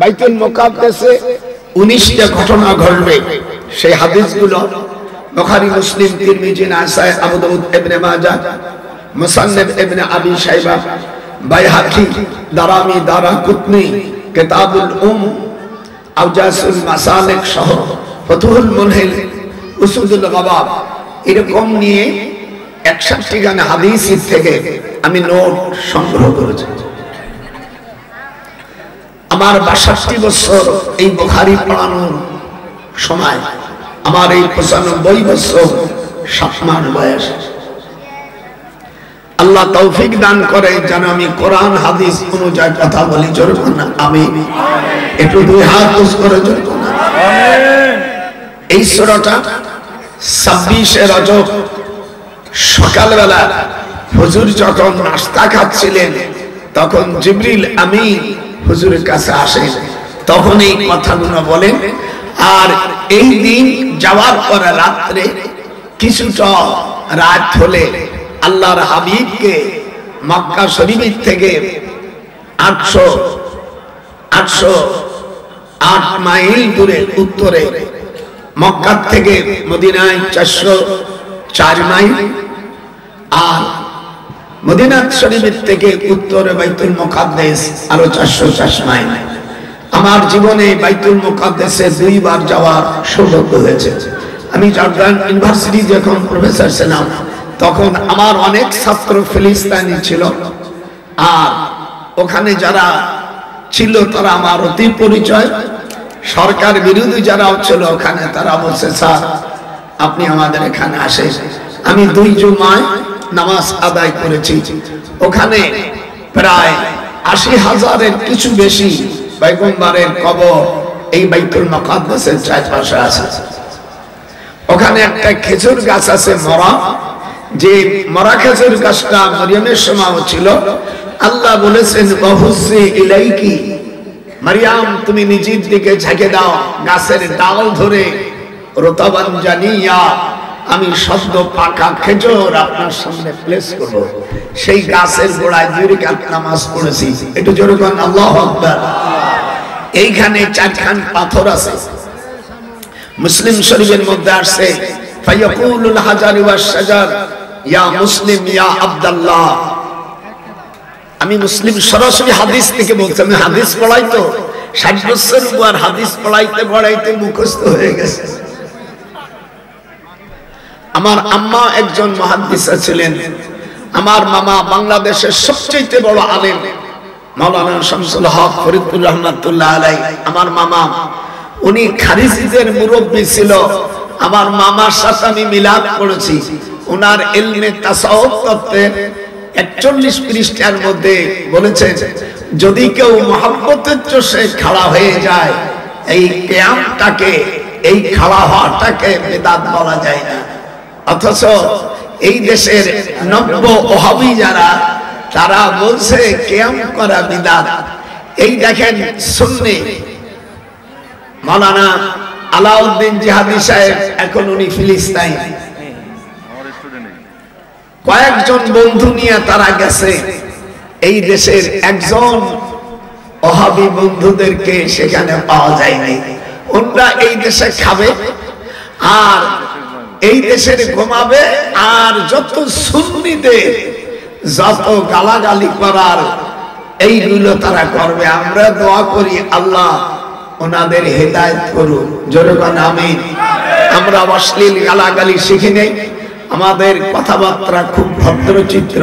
বাইতুল মুকাদ্দাসে 19টা ঘটনা ঘটবে। সেই হাদিসগুলো বুখারী, মুসলিম, তিরমিজি, নাসাই, আবু দাউদ, ইবনে মাজাহ, মুসান্নাফ ইবনে আবি শাইবা, বাইহাকি, দারামি, দারাকুতনি, কিতাবুল আওজাসুল মাসালিক সহ ফতুহুল মুনহিল, উসুদুল গাবাব, এরকম নিয়ে 61টি গান হাদিস থেকে আমি নোট সংগ্রহ করেছি। আমার 62 বছর এই বুখারী পড়ানোর সময়, আমার এই 95 বছর 7 মাস বয়স। আল্লাহ তৌফিক দান করে যেন আমি কোরআন হাদিস অনুযায়ী কথা বলি। জোরে বলুন আমিন। একটু দুই হাত উঁচু করে জোরে বলুন আমিন। এই সূরাটা 26 রজব সকালবেলা হুজুর যখন নাস্তা খাচ্ছিলেন, তখন জিবরিল আমিন হুজুরের কাছে আসেন, তখন এই কথাগুলো বলেন। আর এই দিন যাওয়ার পরে রাত্রে কিছুটা রাত হলে আল্লাহর হাবিবকে মক্কা শরীফ থেকে 808 মাইল দূরে উত্তরে, মক্কা থেকে মদিনায় 404 মাইল, আর মদিনা শরীফ থেকে উত্তরে বাইতুল মুকাদ্দাস আরো 404 মাইল। আমার জীবনে বাইতুল মুকাদ্দাসে 2 বার যাওয়ার সৌভাগ্য হয়েছে। আমি জর্ডান ইউনিভার্সিটি যখন প্রফেসর ছিলাম, তখন আমার অনেক ছাত্র ফিলিস্তিনি ছিল, আর ওখানে যারা ছিল তারা আমার অতি পরিচয়। সরকার বিরোধী যারা ছিল ওখানে, তারা বলছে স্যার আপনি আমাদের এখানে আসেন। আমি 2 জুমায় নামাজ আদায় করেছি। ওখানে প্রায় 80,000-এর কিছু বেশি পয়গম্বরের কবর এই বাইতুল মুকাদ্দাসের চারপাশে আছে। ওখানে একটা খেজুর গাছ আছে মরা, যে মরা খেজুর গাছটা মরিয়মের সময় ছিল। আল্লাহ বলেছেন ওয়াহুজ্জি ইলাইকি, মারিয়াম তুমি নিজের দিকে ঝেঁকে দাও, গাছের ডাল ধরে রতাবান জানিয়া আমি সদ্য পাকা খেজুর আপনার সামনে প্লেস করব। সেই গাছের গোড়ায় 2 রাকাত নামাজ পড়েছি। একটু জোরে বলেন আল্লাহু আকবার। এইখানে 4খান পাথর আছে। মুসলিম শরীফের মধ্যে আসছে ফায়াকুলুল হাজার ওয়াস শাজার ইয়া মুসলিম ইয়া আব্দুল্লাহ। আমি মুসলিম সরাসরি হাদিস থেকে বলছি, আমি হাদিস পড়াই তো 60 বছর পর হাদিস পড়াইতে মুখস্থ হয়ে গেছে। আমার আম্মা একজন মুহাদ্দিসা ছিলেন। আমার মামা বাংলাদেশের সবচেয়ে বড় আলেম মাওলানা শামসুল হক ফরিদপুর রহমাতুল্লাহ আলাইহি। আমার মামা উনি খারিজিদের মুরব্বি ছিল। আমার মামার সাথে আমি মিলাদ করেছি। ওনার ইলমে তাসাউফ তত্ত্বের 41 পৃষ্ঠার মধ্যে বলেছেন, যদি কেউ মহব্বতের চোষে খাড়া হয়ে যায়, এই কিয়ামটাকে, এই খাড়া হওয়াটাকে বিদআত বলা যায় না। অথচ এই দেশের নব্য ওহাবি যারা, তারা বলছে কিয়াম করা বিদআত। এই দেখেন সুন্নি মাওলানা আলাউদ্দিন জিহাদি সাহেব, এখন উনি ফিলিস্তিন, কয়েকজন বন্ধু নিয়ে তারা গেছে। এই দেশের একজন ওহাবি বন্ধুদেরকে সেখানে পাওয়া যায়নি। ওরা এই দেশে খাবে আর এই দেশের ঘুমাবে, আর যত সুন্নিদের যত গালাগালি করার এইগুলো তারা করবে। আমরা দোয়া করি আল্লাহ ওনাদের হেদায়েত করুন। জোরে বলেন আমিন। আমরা অশ্লীল গালাগালি শিখি নেই, আমাদের কথাবার্তা খুব ভদ্রচিত্র।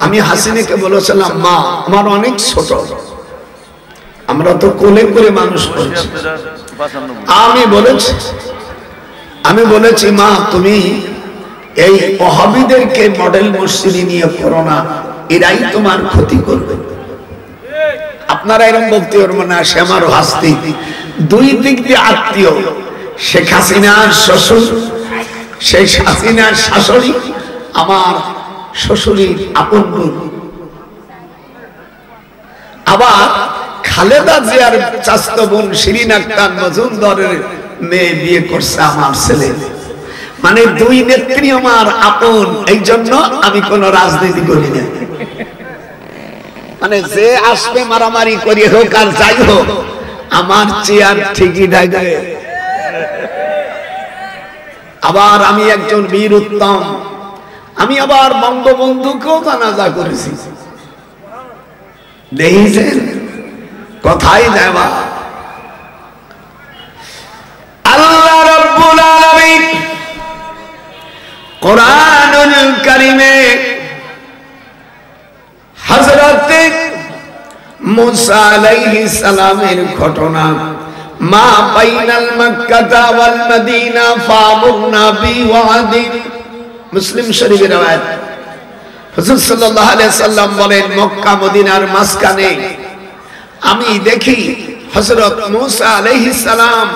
আমি হাসিনাকে বলেছিলাম, মা আমার অনেক ছোট, আমরা তো কোলে করে মানুষ করছি। আমি বলেছি মা তুমি এই ওহাবিদেরকে মডেল মসজিদে নিয়ে করো না, এরাই তোমার ক্ষতি করবে। আপনারা এরকম বলতে পারবেন না, সে আমারও হাসতি। 2 দিক দিয়ে আত্মীয়, শেখ হাসিনার শ্বশুর, শেখ হাসিনার শাশুড়ি, আমার শ্বশুরের আপন বোন। আবার খালেদা জিয়ার চাচাতো বোন শিরিন আক্তার মজুমদারের মেয়ে বিয়ে করছে আমার ছেলে। মানে 2 নেত্রী আমার আপন। এই জন্য আমি কোন রাজনীতি করি না। মানে যে আসবে মারামারি করি হোক আর যাই হোক, আমার চেয়ার ঠিকই থাকে। আবার আমি একজন বীর উত্তম, আমি আবার বঙ্গবন্ধুকেও জানাজা করেছি। দেখেছেন কথাই দেওয়া। আল্লাহ রাব্বুল আলামিন কোরআনুল কারীমে হযরত মুসা আলাইহিস সালামের ঘটনা, মা বাইনাল মক্কা ওয়াল মদিনা ফামুরনা বিওয়াদিন, মুসলিম শরীফের রওয়ায়াত। হুজুর সাল্লাল্লাহু আলাইহি সাল্লাম বলেন, মক্কা মদিনার মাঝখানে আমি দেখি হযরত মুসা আলাইহিস সালাম,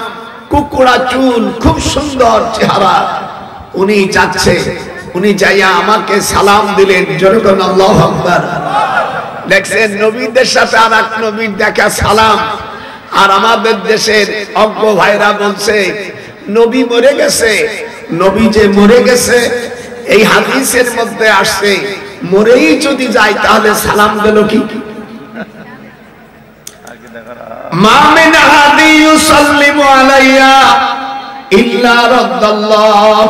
কুকুড়া চুল, খুব সুন্দর চেহারা, উনি যাচ্ছে, উনি যাইয়া আমাকে সালাম দিলেন। জোরে বলুন আল্লাহু আকবার। দেখছেন নবীদের সাথে আর এক নবীর দেখা সালাম। আর আমাদের দেশের অজ্ঞ ভাইরা বলছে নবী মরে গেছে। নবী যে মরে গেছে এই হাদিসের মধ্যে আসছে, মরেই যদি যায় তাহলে সালাম দিল কি? মা মিন আহাদি ইউসাল্লিমু আলাইয়া ইল্লা রাদ্দাল্লাহ।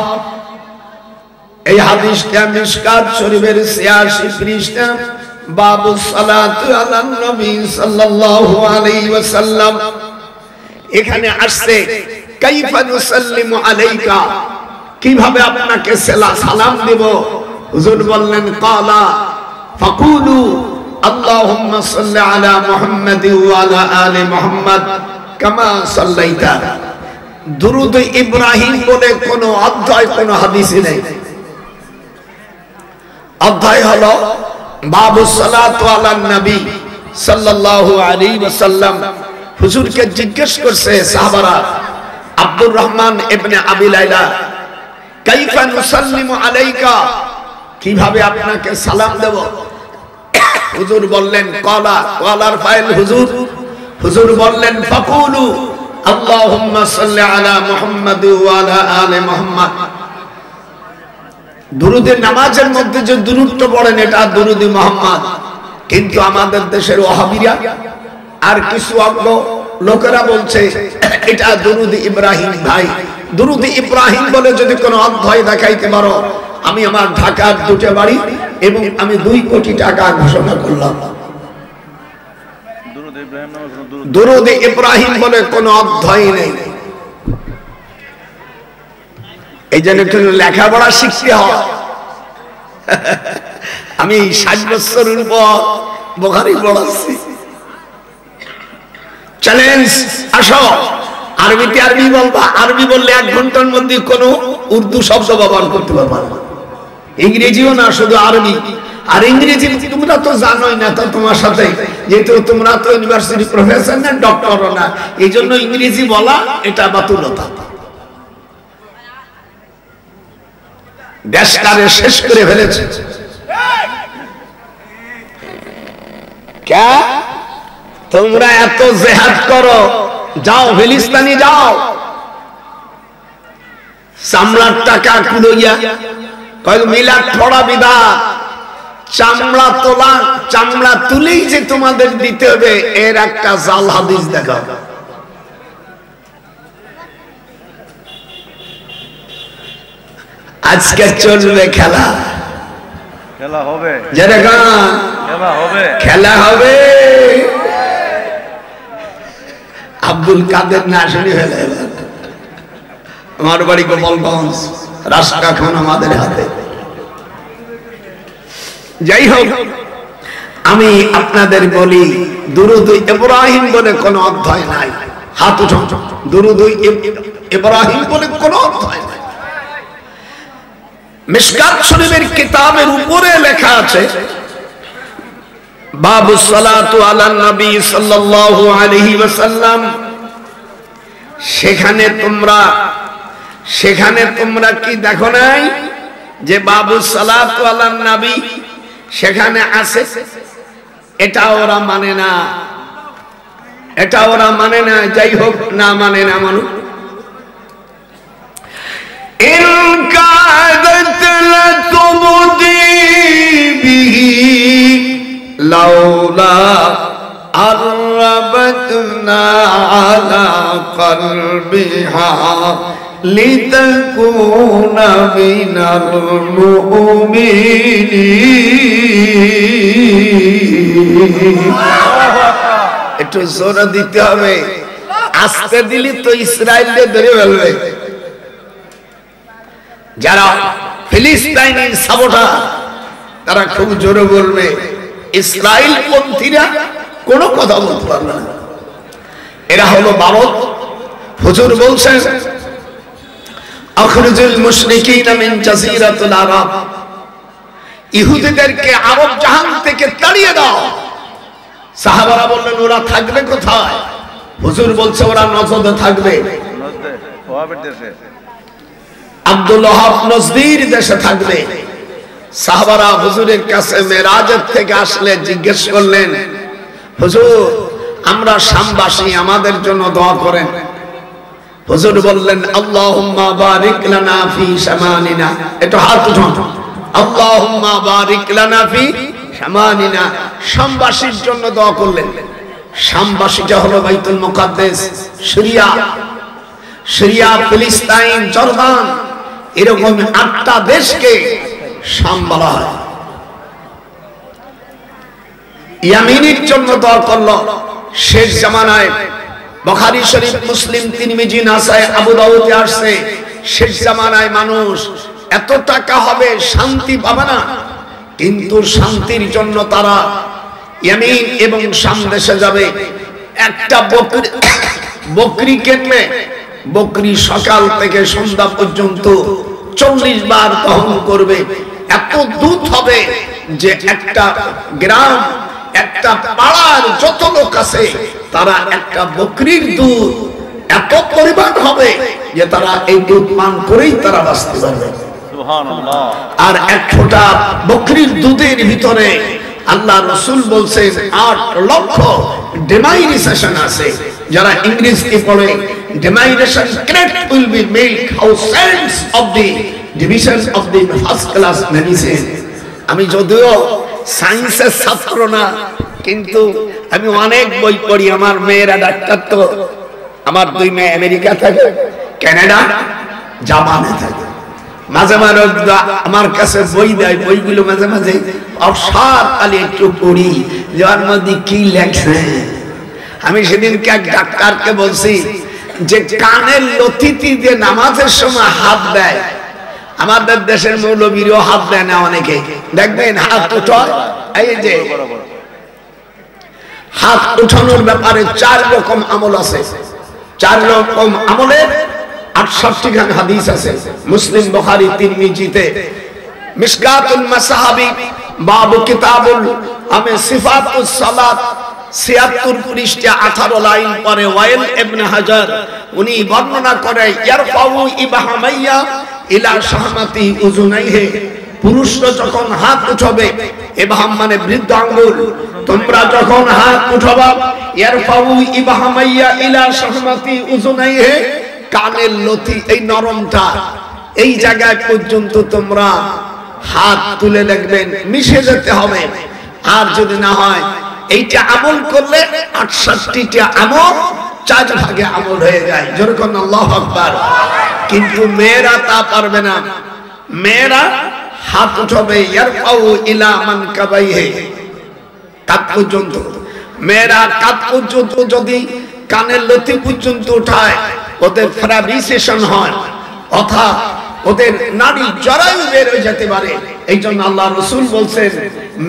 এই হাদিসটা মিশকাত শরীফের 86 পৃষ্ঠা, বাবু সালাতু আলান নবী সাল্লাল্লাহু আলাইহি ওয়াসাল্লাম। এখানে আসছে কাইফা নুসাল্লিমু আলাইকা, কিভাবে আপনাকে সালাম দেব? হুজুর বললেন, ক্বালা ফাকুলু আল্লাহুম্মা সাল্লি আলা মুহাম্মাদ ওয়া আলা আলি মুহাম্মাদ কামা সাল্লাইতা। দুরূদ ইব্রাহিম বলে কোন অধ্যায়, কোন হাদিসে নেই। অধ্যায় হলো বাবু সালাতু আলান নবী সাল্লাল্লাহু আলাইহি ওয়াসাল্লাম। হুজুরকে জিজ্ঞেস করছে সাহাবারা, আব্দুর রহমান ইবনে আবি লাইলা, কাইফা নুসাল্লিমু আলাইকা, কিভাবে আপনাকে সালাম দেব? হুজুর বললেন ক্বালা, ক্বালার ফাইল হুজুর। হুজুর বললেন ফাকুলু আল্লাহুম্মা সাল্লি আলা মুহাম্মাদ ওয়া আলা আলি মুহাম্মাদ। দুরুদের নামাজের মধ্যে যে দুরুদটা পড়েন এটা দুরুদ মুহাম্মদ, কিন্তু আমাদের দেশের ওয়াহাবিরা আর কিছু অজ্ঞ লোকেরা বলছে এটা দুরুদ ইব্রাহিম। ভাই, দুরুদ ইব্রাহিম বলে যদি কোনো অধ্যায় দেখাইতে পারো, আমি আমার ঢাকার দুটো বাড়ি এবং আমি 2 কোটি টাকা ঘোষণা করলাম। দুরুদ ইব্রাহিম বলে কোনো অধ্যায় নেই। এই জন্য একটু লেখাপড়া শিখতে হয়। আমি 60 বছরের পর বুখারী পড়াচ্ছি। চ্যালেঞ্জ, আসো আরবিতে আরবি বলবা। আরবি বললে 1 ঘন্টার মধ্যে কোনো উর্দু শব্দ ব্যবহার করতে পারবা না, ইংরেজিও না, শুধু আরবি। আর ইংরেজি তোমরা তো জানোই না, তো তোমার সাথে যেহেতু তোমরা তো ইউনিভার্সিটি প্রফেসর না, ডক্টরও না, এই জন্য ইংরেজি বলা এটা বাতুলতা। দেশটারে শেষ করে ফেলেছে। তোমরা এত জেহাদ করো, যাও ফিলিস্তিনে যাও, চামড়ার টাকা কুড়িয়া কয় মিলাদ পড়া বিধাত, চামড়া তোলা, চামড়া তুলেই যে তোমাদের দিতে হবে এর একটা জাল হাদিস দেখাও। আজকে চলবে খেলা, খেলা হবে, খেলা হবে। আব্দুল কাদের না শুনি ফেলে, আমার বাড়ি গোপালগঞ্জ, রাস্তা খান আমাদের হাতে। যাই হোক, আমি আপনাদের বলি দুরূদ ইব্রাহিম বলে কোন অধ্যায় নাই। হাত উঠান, দুরূদ ইব্রাহিম বলে কোন অধ্যায় নাই। মিশকাত শরীফের কিতাবের উপরে লেখা আছে বাবু সালাতু আলান নবী সাল্লাল্লাহু আলাইহি ওয়াসাল্লাম। সেখানে তোমরা কি দেখো নাই যে বাবু সালাতু আলান নবী সেখানে আছে? এটা ওরা মানে না, এটা ওরা মানে না। যাই হোক, না মানে না মানুষ। লাউলা আররাবা ربطنا على قلبها لتكون من المؤمنين একটু জোরে দিতে হবে আস্তে দিলি তো ইসরায়েলকে ধরে ফেলবে যারা ফিলিস্তিনের সাবোটা তারা খুব জোরে বলবে ইসরায়েল পন্থীরা কোনো কথা বলতে পারবে না এরা হলো ভারত হুজুর বলছেন আখরিজুল মুশরিকিনা মিন জাজিরাতুল আরব ইহুদিদেরকে আরব জাহান থেকে তাড়িয়ে দাও সাহাবারা বললেন ওরা থাকবে কোথায় হুজুর বলছে ওরা নজদে থাকবে আব্দুল ওয়াহাব নজদির দেশে থাকবে সাহাবারা হুজুরের কাছে মেরাজের থেকে আসলে জিজ্ঞেস করলেন হুজুর আমরা শামবাসী আমাদের জন্য দোয়া করেন হুজুর বললেন আল্লাহুম্মা বারিক লানা ফি শামানিনা একটু হাত উঠান আল্লাহুম্মা বারিক লানা ফি শামানিনা শামবাসীর জন্য দোয়া করলেন শামবাসীটা হলো বাইতুল মুকাদ্দাস সিরিয়া ফিলিস্তিন জর্দান এরকম 8টা দেশকে শাম বলা হয় ইয়ামিনের জন্য দোয়া করলো শেষ জামানায় বুখারী শরীফ মুসলিম তিরমিজি নাসাই আবু দাউদে আসছে শেষ জামানায় মানুষ এত টাকা হবে শান্তি পাবে না কিন্তু শান্তির জন্য তারা ইয়ামিন এবং শাম দেশে যাবে একটা বকরি কিনবে বকরি সকাল থেকে সন্ধ্যা পর্যন্ত 40 বার দহন করবে এত দুধ হবে যে একটা গ্রাম একটা পাড়ার যত লোক আছে তারা একটা বকরির দুধ এত পরিমাণ হবে যে তারা এই দুধ পান করেই তারা বাঁচতে পারবে সুবহানাল্লাহ আর এক ফোঁটা বকরির দুধের ভিতরে আল্লাহ রাসূল বলছেন 8 লক্ষ ডেমাইনেশন আছে যারা ইংরেজি পড়ে domination crate will be made thousands of the divisions of the first class medicine আমি যদিও সায়েন্সের ছাত্র না কিন্তু আমি অনেক বই পড়ি আমার মেয়েরা ডাক্তার তো আমার 2 মেয়ে আমেরিকা থাকে কানাডা জাপানে থাকে মাঝে মাঝে আমার কাছে বই দেয় বইগুলো মাঝে মাঝে অবসর কালে একটু পড়ি যার মধ্যে কি লেখছে আমি সেদিনকে এক ডাক্তারকে বলছি যে কানের লতিতে যে নামাজের সময় হাত দেয় আমাদের দেশের মৌলবীরও হাত দেয় না অনেকে দেখবেন হাত উঠায় এই যে হাত উঠানোর ব্যাপারে 4 রকম আমল আছে 4 রকম আমলের 68 খান হাদিস আছে মুসলিম বুখারী তিরমিজিতে মিশকাতুল মাসাহাবি বাবু কিতাবুল আমে সিফাতুস সালাত 76 পৃষ্ঠা 18 লাইন পরে ওয়াইল ইবনে হাজার উনি বর্ণনা করে ইয়ারফাউ ইবহামাইয়া ইলা শাহমাতি উযুনাইহি পুরুষরা যখন হাত উঠাবে ইবহাম মানে বৃদ্ধ আঙ্গুল তোমরা যখন হাত উঠাবা ইয়ারফাউ ইবহামাইয়া ইলা শাহমাতি উযুনাইহি কানের লতি এই নরমটা এই জায়গায় পর্যন্ত তোমরা হাত তুলে দেখবেন মিশে যেতে হবে আর যদি না হয় এইটা আমল করলে 68টা আমল 4 ভাগে আমল হয়ে যায় যেরকম আল্লাহু আকবার কিন্তু মেয়েরা তা পারবে না মেয়েরা হাত উঠাবে ইয়ারফাউ ইলা মানকাবাইহি কাত পর্যন্ত মেয়েরা কাত পর্যন্ত যদি কানের লতি পর্যন্ত উঠায় ওদের ফ্রাবিসেশন হয় অর্থাৎ ওদের নারী জরায়ু বের হয়ে যেতে পারে এইজন্য আল্লাহ রাসূল বলছেন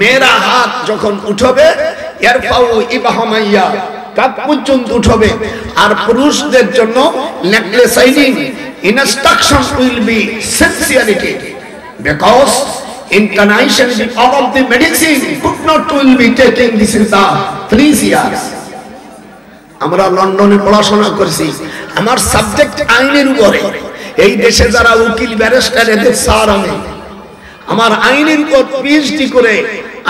মেয়েরা হাত যখন উঠাবে ইয়ারফাউ ইবহামাইয়া কাত পর্যন্ত উঠাবে আর পুরুষদের জন্য নেকলেসাইজিং instruction will be sincerity because incarnation all of the medicine could not will be taking this is the 3 years আমরা লন্ডনে পড়াশোনা করেছি আমার সাবজেক্ট আইনের উপরে এই দেশে যারা উকিল ব্যারিস্টার এদের স্যার আমার আইনের উপর পিএইচডি করে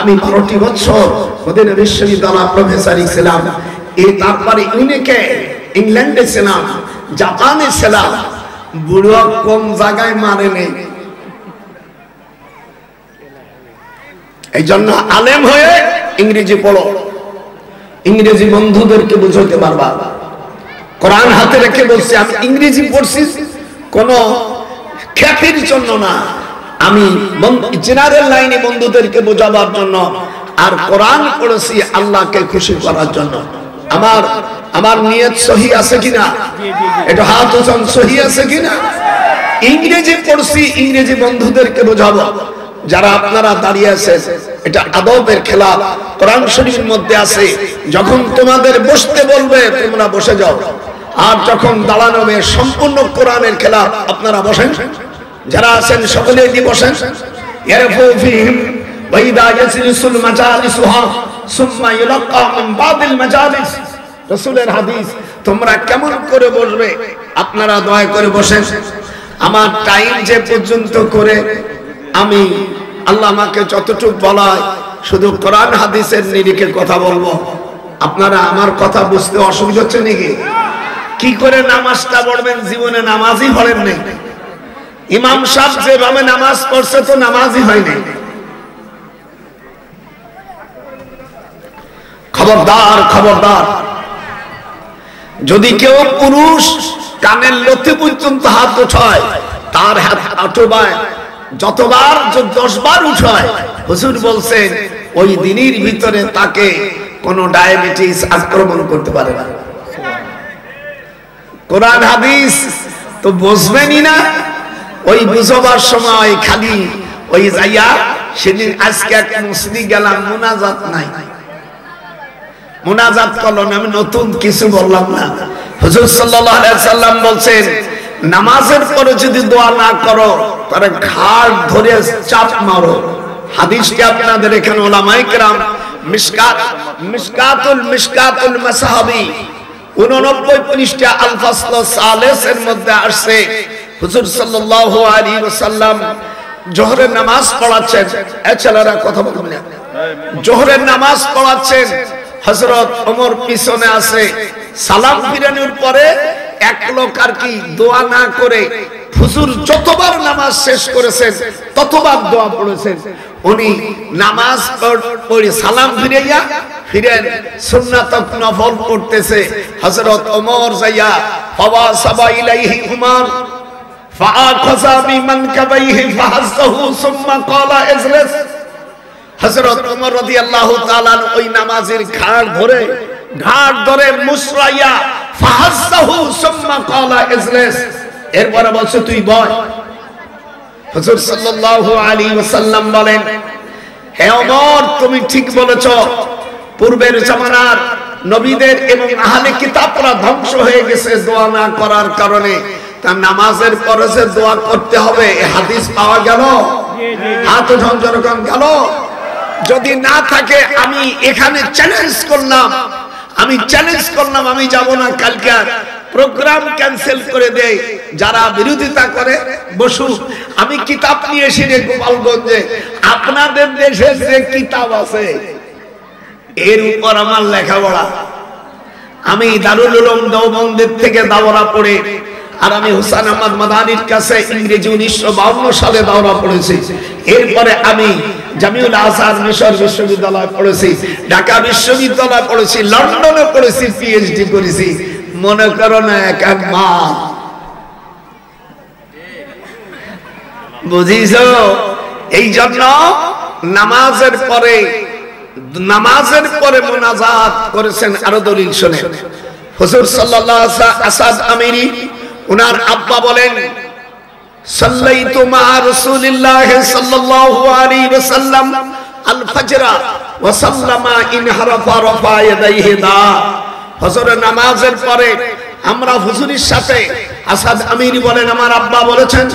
আমি 12টি বছর মদিনা বিশ্ববিদ্যালয় প্রফেসর ছিলাম এই তারপরে ইউনিকে ইংল্যান্ডে ছিলাম জাপানে ছিলাম বুড়ো কোন জায়গায় মানে নেই এই জন্য আলেম হয়ে ইংরেজি পড়ো ইংরেজি বন্ধুদেরকে বুঝাতে পারবা। কোরআন হাতে রেখে বলছি আমি ইংরেজি পড়ছি কোন খ্যাতির জন্য না, আমি জেনারেল লাইনে বন্ধুদেরকে বোঝাবার জন্য, আর কোরআন পড়েছি আল্লাহকে খুশি করার জন্য। আমার নিয়ত সহি আছে কিনা? এটা হাত ওজন সহি আছে কিনা? ইংরেজি পড়ছি ইংরেজি বন্ধুদেরকে বোঝাবো। যারা আপনারা দাঁড়িয়ে আছেন, এটা আদবের খেলাফ। কোরআন শরীফের মধ্যে আছে যখন তোমাদের বসতে বলবে তোমরা বসে যাও, আর যখন দাঁড়ানো হবে সম্পূর্ণ কোরআনের খেলাফ, আপনারা বসেন। যারা আছেন সকলে দিয়ে বসেন। ইয়ারফু ফিহিম ওয়া ইদা ইয়াজলিসুল মাজালিসুহা সুম্মা ইউলাক্কা মিন বাদিল মাজালিস। রাসূলের হাদিস, তোমরা কেমন করে বসবে আপনারা দয়া করে বসেন। আমার টাইম যে পর্যন্ত করে আমি আল্লাহ আমাকে যতটুকু বলায় শুধু কোরআন হাদিসের নিরিখে কথা বলবো। আপনারা আমার কথা বুঝতে অসুবিধা হচ্ছে নাকি? কি করে নামাজটা পড়বেন? জীবনে নামাজই পড়েন নাই। ইমাম সাহেব যেভাবে নামাজ পড়ছে তো নামাজই হয়নি। খবরদার খবরদার, যদি কেউ পুরুষ কানের লতি পর্যন্ত হাত উঠায়, তার হাত উঠায় যতবার 10 বার উঠায়, হুজুর বলছেন ওই দিনের ভিতরে তাকে কোন ডায়াবেটিস আক্রমণ করতে পারে না। কোরআন হাদিস তো বুঝবেনই না, ওই বুঝবার সময় খালি ওই যাইয়া সেদিন আজকে এক মসজিদে গেলাম, মুনাজাত নাই। মুনাজাত করলো না, আমি নতুন কিছু বললাম না। হুজুর সাল্লাল্লাহু আলাইহি সাল্লাম বলছেন নামাজের পরে যদি দোয়া না করো তাহলে ঘাড় ধরে চাপ মারো। হাদিসটি আপনাদের এখানে উলামায়ে কেরাম মিশকাতুল মাসাহাবি 89 পৃষ্ঠা আল ফাসল সালেস এর মধ্যে আসছে, হুজুর সাল্লাল্লাহু আলাইহি ওয়াসাল্লাম জোহরের নামাজ পড়াচ্ছেন। এই ছেলেরা কথা বলবেন না। জোহরের নামাজ পড়াচ্ছেন, হযরত ওমর পিছনে আছে। সালাম ফিরানোর পরে এক লোক আর কি দোয়া না করে হুজুর যতবার নামাজ শেষ করেছেন ততবার দোয়া পড়েছেন। উনি নামাজ পড়ে সালাম ফিরাইয়া ফিরেন সুন্নাত নফল পড়তেছে। হযরত ওমর যাইয়া ফাওয়া সাবা ইলাইহি উমর ফাআখাযা বিমানকাবাইহি ফাহাসাহু সুম্মা ক্বালা ইজলিস। হযরত ওমর রাদিয়াল্লাহু তাআলা ওই নামাজের ঘাড় ধরে মুসরাইয়া ফাহাসাহু সুম্মা ক্বালা ইজলিস, এরপরে বলছে তুই বয়। হুজুর সাল্লাল্লাহু আলাইহি ওয়াসাল্লাম বলেন, হে ওমর তুমি ঠিক বলেছো, পূর্বের জামানার নবীদের এবং আহলে কিতাবরা ধ্বংস হয়ে গেছে দোয়া না করার কারণে। তা নামাজের পরে যে দোয়া করতে হবে এই হাদিস পাওয়া গেল? হাত উঠান যখন গেল। যদি না থাকে আমি এখানে চ্যালেঞ্জ করলাম, আমি যাব না, কালকে প্রোগ্রাম ক্যান্সেল করে দেই। যারা বিরোধিতা করে বসু, আমি কিতাব নিয়ে এসে গোপালগঞ্জে আপনাদের দেশে যে কিতাব আছে এর উপর আমার লেখাপড়া। আমি দারুল উলুম দেওবন্দের থেকে দাওরা পড়ে, আর আমি হুসাইন আহমদ মাদানির কাছে ইংরেজি 1952 সালে দাওরা পড়েছি। এরপরে আমি জামিউল আজহার মিশর বিশ্ববিদ্যালয় পড়েছি, ঢাকা বিশ্ববিদ্যালয় পড়েছি, লন্ডনে পড়েছি, পিএইচডি করেছি। মনে করো না এক মা, বুঝিছো? এই জন্য নামাজের পরে মুনাজাত করেছেন। আরো দলিল শুনেন। হুজুর সাল্লাল্লাহু আলাইহি ওয়াসাল্লাম আসাদ আমিরি উনার আব্বা বলেন, সাল্লাইতু মা রাসূলিল্লাহ সাল্লাল্লাহু আলাইহি ওয়াসাল্লাম আল ফাজরা ওয়া সাল্লামা ইন হারাফা রাফা ইয়াদাইহি দা। ফজরের নামাজের পরে আমরা হুজুরের সাথে, আসাদ আমিরি বলেন আমার আব্বা বলেছেন,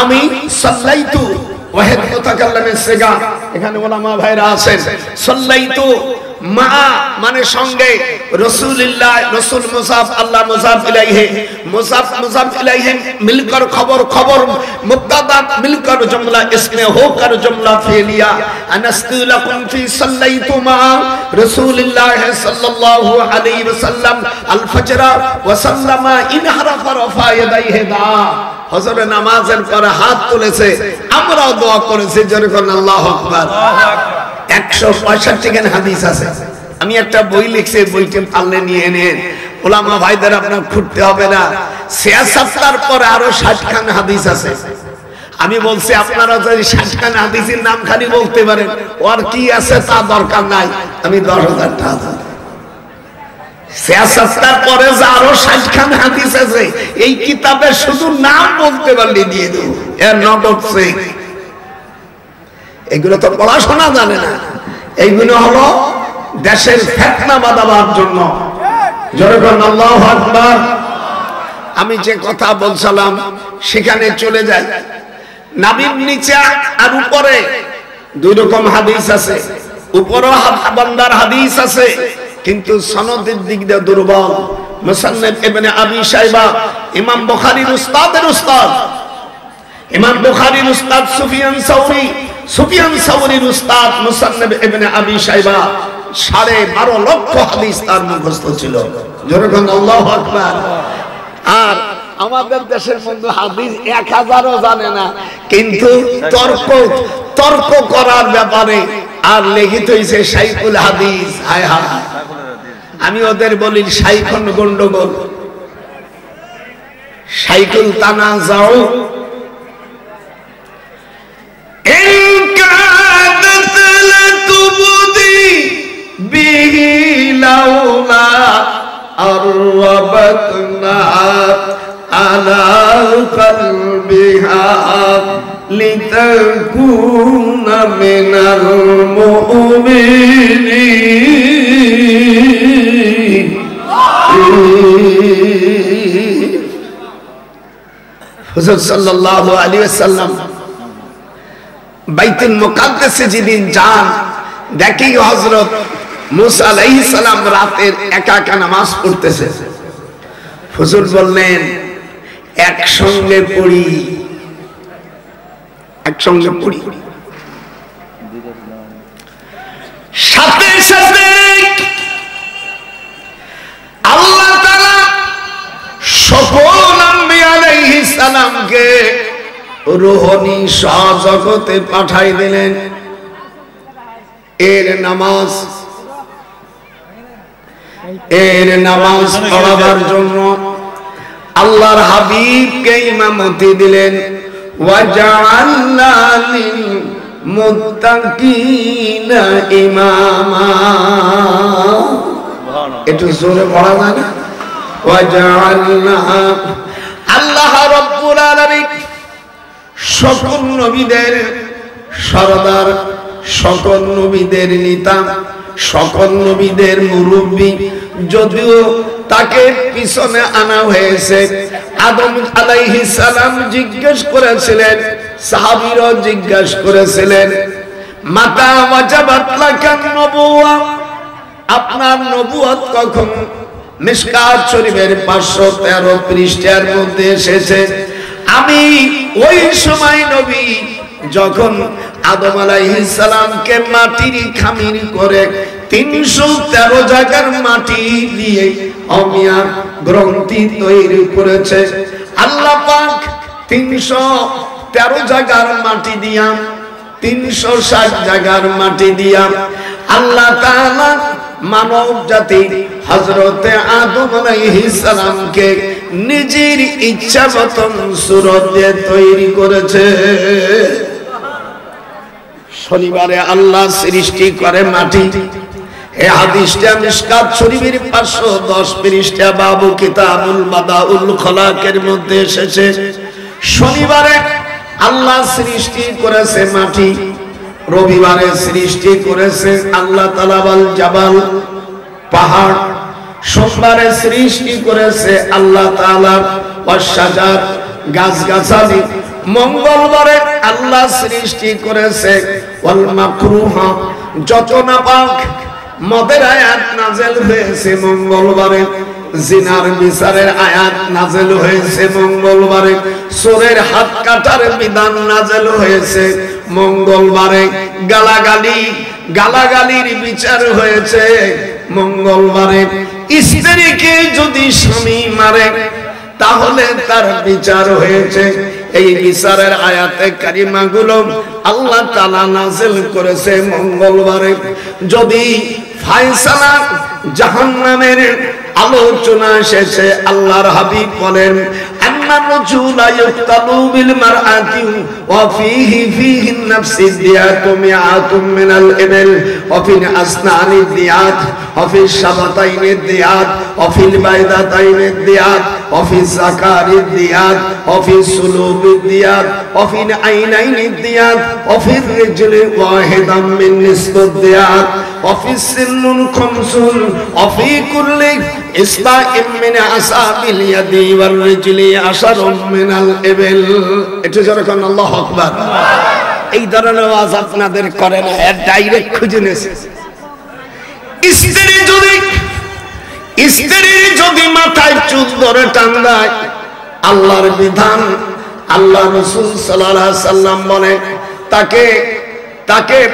আমি সাল্লাইতু ওয়াহিদ মুতাকাল্লিমের সিগা, এখানে ওলামা ভাইরা আছেন, সাল্লাইতু মা মানে সঙ্গে, রাসূলুল্লাহ রাসূল মুসাফ আল্লাহ মুসাফ ইলাইহি, মুসাফ ইলাইহি মিলকর খবর মুবতাদা মিলকর জুমলা ইসমে হোকর জুমলা ফেলিয়া। আনাস্তু লাকুম ফি সাল্লাইতু মা রাসূলুল্লাহ সাল্লাল্লাহু আলাইহি ওয়াসাল্লাম আল ফজরা ওয়া সাল্লামা ইন হারাফা রাফা ইয়াদাইহি দা। হযরত নামাজের পরে হাত তুলেছে, আমরাও দোয়া করেছি, জোরে করুন আল্লাহু আকবার। 165 খান হাদিস আছে। আমি একটা বই লিখছি, বইটা পারলে নিয়ে নেন। ওলামা ভাইদের আপনার খুঁজতে হবে না, ৭৬ পরে আরো ৬০ খান হাদিস আছে। আমি বলছি আপনারা যদি ৬০ খান হাদিসের নাম খালি বলতে পারেন, ওর কি আছে তা দরকার নাই, আমি ১০,০০০ টাকা। ৭৬ পরে যে আরো ৬০ খান হাদিস আছে, এই কিতাবের শুধু নাম বলতে পারলে দিয়ে দেবো, এর নগদ চেক। এগুলো তো পড়াশোনা জানে না, এইগুলো হলো দেশের ফিতনা বাঁধাবার জন্য। যেরকম আল্লাহু আকবার। আমি যে কথা বলছিলাম সেখানে চলে যাই। নাবির নিচে আর উপরে দুই রকম হাদিস আছে, উপরেও বান্দার হাদিস আছে, কিন্তু সনদের দিক দিয়ে দুর্বল। মুসান্নাফ ইবনে আবি শাইবা, ইমাম বুখারীর উস্তাদের উস্তাদ, ইমাম বুখারীর উস্তাদ সুফিয়ান সাউরি, সুফিয়ান সাউরির উস্তাদ মুসান্নাফ ইবনে আবি শাইবা, 12.5 লক্ষ হাদিস তার মুখস্থ ছিল। যেরকম আল্লাহু আকবার। আর আমাদের দেশের মধ্যে হাদিস 1000ও জানে না, কিন্তু তর্ক করার ব্যাপারে আর লিখিত হইছে শাইখুল হাদিস। হায় হায়, আমি ওদের বলি শাইখুন গন্ডগোল, শাইখুল তানাজাউ। বিহি লাউলা আরবাতনা আলা কলবিহা লিতাকুনা মিনাল মুমিনিন। হুজুর সাল্লাল্লাহু আলাইহি ওয়াসাল্লাম বাইতুল মুকাদ্দাসে যেদিন যান, দেখি হযরত মুসা আলাইহিস সালাম রাতের একা একা নামাজ পড়তেছে। হুজুর বললেন একসঙ্গে পড়ি, একসঙ্গে পড়ি। সাথে সাথে আল্লাহ তাআলা সকল আম্বিয়া আলাইহিস সালামকে রূহানি সহজগতে পাঠাই দিলেন। এর নামাজ পড়াবার জন্য আল্লাহর হাবিবকে ইমামতি দিলেন। ওয়াজআলনা লিল মুত্তাকিনা ইমামা। একটু জোরে পড়া যায় না? ওয়াজআলনা। আল্লাহ রাব্বুল আলামিন সকল নবীদের সরদার, সকল নবীদের নেতা, সকল নবীদের মুরব্বী, যদিও তাকে পিছনে আনা হয়েছে। আদম আলাইহিস সালাম জিজ্ঞেস করেছিলেন, সাহাবীরা জিজ্ঞেস করেছিলেন, মাতা ওয়াজাবাত লাকান নবুওয়া, আপনার নবুয়ত কখন? মিশকাত শরীফের 513 পৃষ্ঠার মধ্যে এসেছে, আমি ওই সময় নবী যখন আদম আলাইহিস সালামকে মাটির খামির করে 313 জায়গার মাটি দিয়ে অমিয়া গ্রন্থি তৈরি করেছে। আল্লাহ পাক 313 জায়গার মাটি দিয়া, 360 জায়গার মাটি দিয়া আল্লাহ তাআলা মানব জাতি হযরতে আদম আলাইহিস সালামকে নিজের ইচ্ছা মতন সূরত দিয়ে তৈরি করেছে। শনিবারে আল্লাহ সৃষ্টি করে মাটি। এই হাদিসটা মিশকাত শরীফের 510 পৃষ্ঠা বাবু কিতাবুল বাদাউল খলাকের মধ্যে এসেছে। শনিবারে আল্লাহ সৃষ্টি করেছে মাটি, রবিবারে সৃষ্টি করেছে আল্লাহ তাআলা বাল জাবাল, পাহাড়, সোমবারে সৃষ্টি করেছে আল্লাহ তাআলা ওয়াশজার, গাছগাছালি, মঙ্গলবারে আল্লাহ সৃষ্টি করেছে ওয়াল মাকরুহা, যত নাপাক মদের আয়াত নাযিল হয়েছে মঙ্গলবারে, জিনার বিচারের আয়াত নাযিল হয়েছে মঙ্গলবারে, চোরের হাত কাটার বিধান নাযিল হয়েছে মঙ্গলবারে, গালাগালির বিচার হয়েছে মঙ্গলবারে, স্ত্রীকে যদি স্বামী মারে তাহলে তার বিচার হয়েছে। এই বিচারের আয়াতে কারিমাগুলো আল্লাহ তাআলা নাযিল করেছে মঙ্গলবারে। যদি ফয়সালা জাহান্নামের আলোচনা শেষে আল্লাহর হাবিব বলেন আন্নার রাজুলা ইউক্তালু বিল মারআতি ওয়া ফিহি নাফসি দিয়াতুম মিআতুম মিনাল ইবিল ওয়া ফি আসনানি দিয়াত ওয়া ফি শাবাতাইনি দিয়াত ওয়া ফিল বাইদাতাইনি দিয়াত ওয়া ফি যাকারি দিয়াত ওয়া ফি সুলুবি দিয়াত ওয়া ফি আইনাইনি দিয়াত ওয়া ফি রিজলি ওয়াহিদাম মিন নিসফি দিয়াত ওয়া ফি সিন্নুন খামসুন ওয়া ফি কুল্লি ইসবাইম মিন আসাবিল ইয়াদি ওয়াল রিজলি আশারুম মিনাল ইবিল। এটা যখন আল্লাহু আকবার। এই ধরনের ওয়াজ আপনাদের করে না, এর ডাইরেক্ট খুঁজে নেছে। স্ত্রী যদি মাথায় চুল ধরে টান দেয়, আল্লাহর বিধান, আল্লাহ রাসূল সাল্লাল্লাহু আলাইহি সাল্লাম বলে তাকে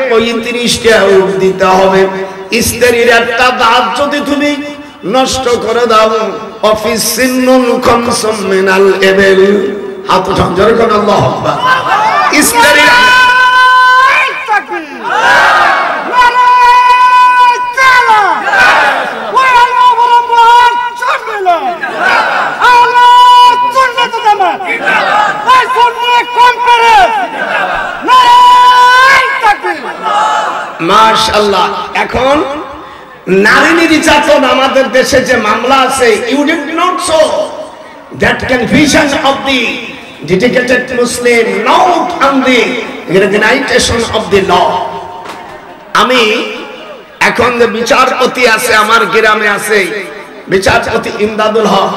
35টা উট দিতে হবে। স্ত্রীর একটা দাঁত যদি তুমি নষ্ট করে দাও, অফিস সিন্নুল খামসুম মিনাল ইবিল, হাত উঠান জোরে কোন আল্লাহু আকবার। স্ত্রীর মাশাআল্লাহ। এখন নারী নির্যাতন আমাদের দেশে যে মামলা আছে, you did not show that confusion of the dedicated Muslim not on the organization of the law. আমি এখন যে বিচারপতি আছে আমার গ্রামে আছে, বিচারপতি ইমদাদুল হক,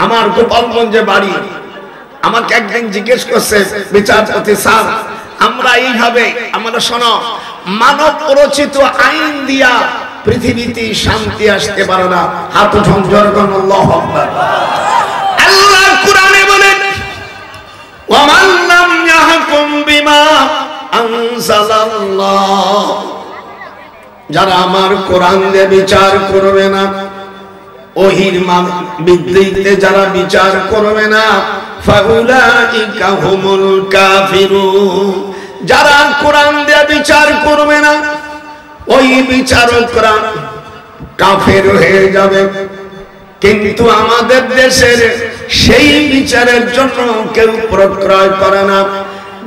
আমার গোপালগঞ্জে বাড়ি। আমাকে একদিন জিজ্ঞেস করছে বিচারপতি স্যার, আমরা এইভাবে, আমরা শোনো, মানব রচিত আইন দিয়া পৃথিবীতে শান্তি আসতে পারে না। হাত উঠান জোরে কোন আল্লাহু আকবার। আল্লাহ কোরআনে বলেন ওয়া মান লাম ইয়াহকুম বিমা আনজালাল্লাহ, যারা আমার কোরআন দিয়ে বিচার করবে না, ওহির বিদ্যুতে যারা বিচার করবে না, ফাউলাইকা হুমুল কাফিরুন, যারা কোরআন দিয়ে বিচার করবে না ওই বিচারকরা কাফের হয়ে যাবে। কিন্তু আমাদের দেশের সেই বিচারের জন্য কেউ প্রক্রয় করে না।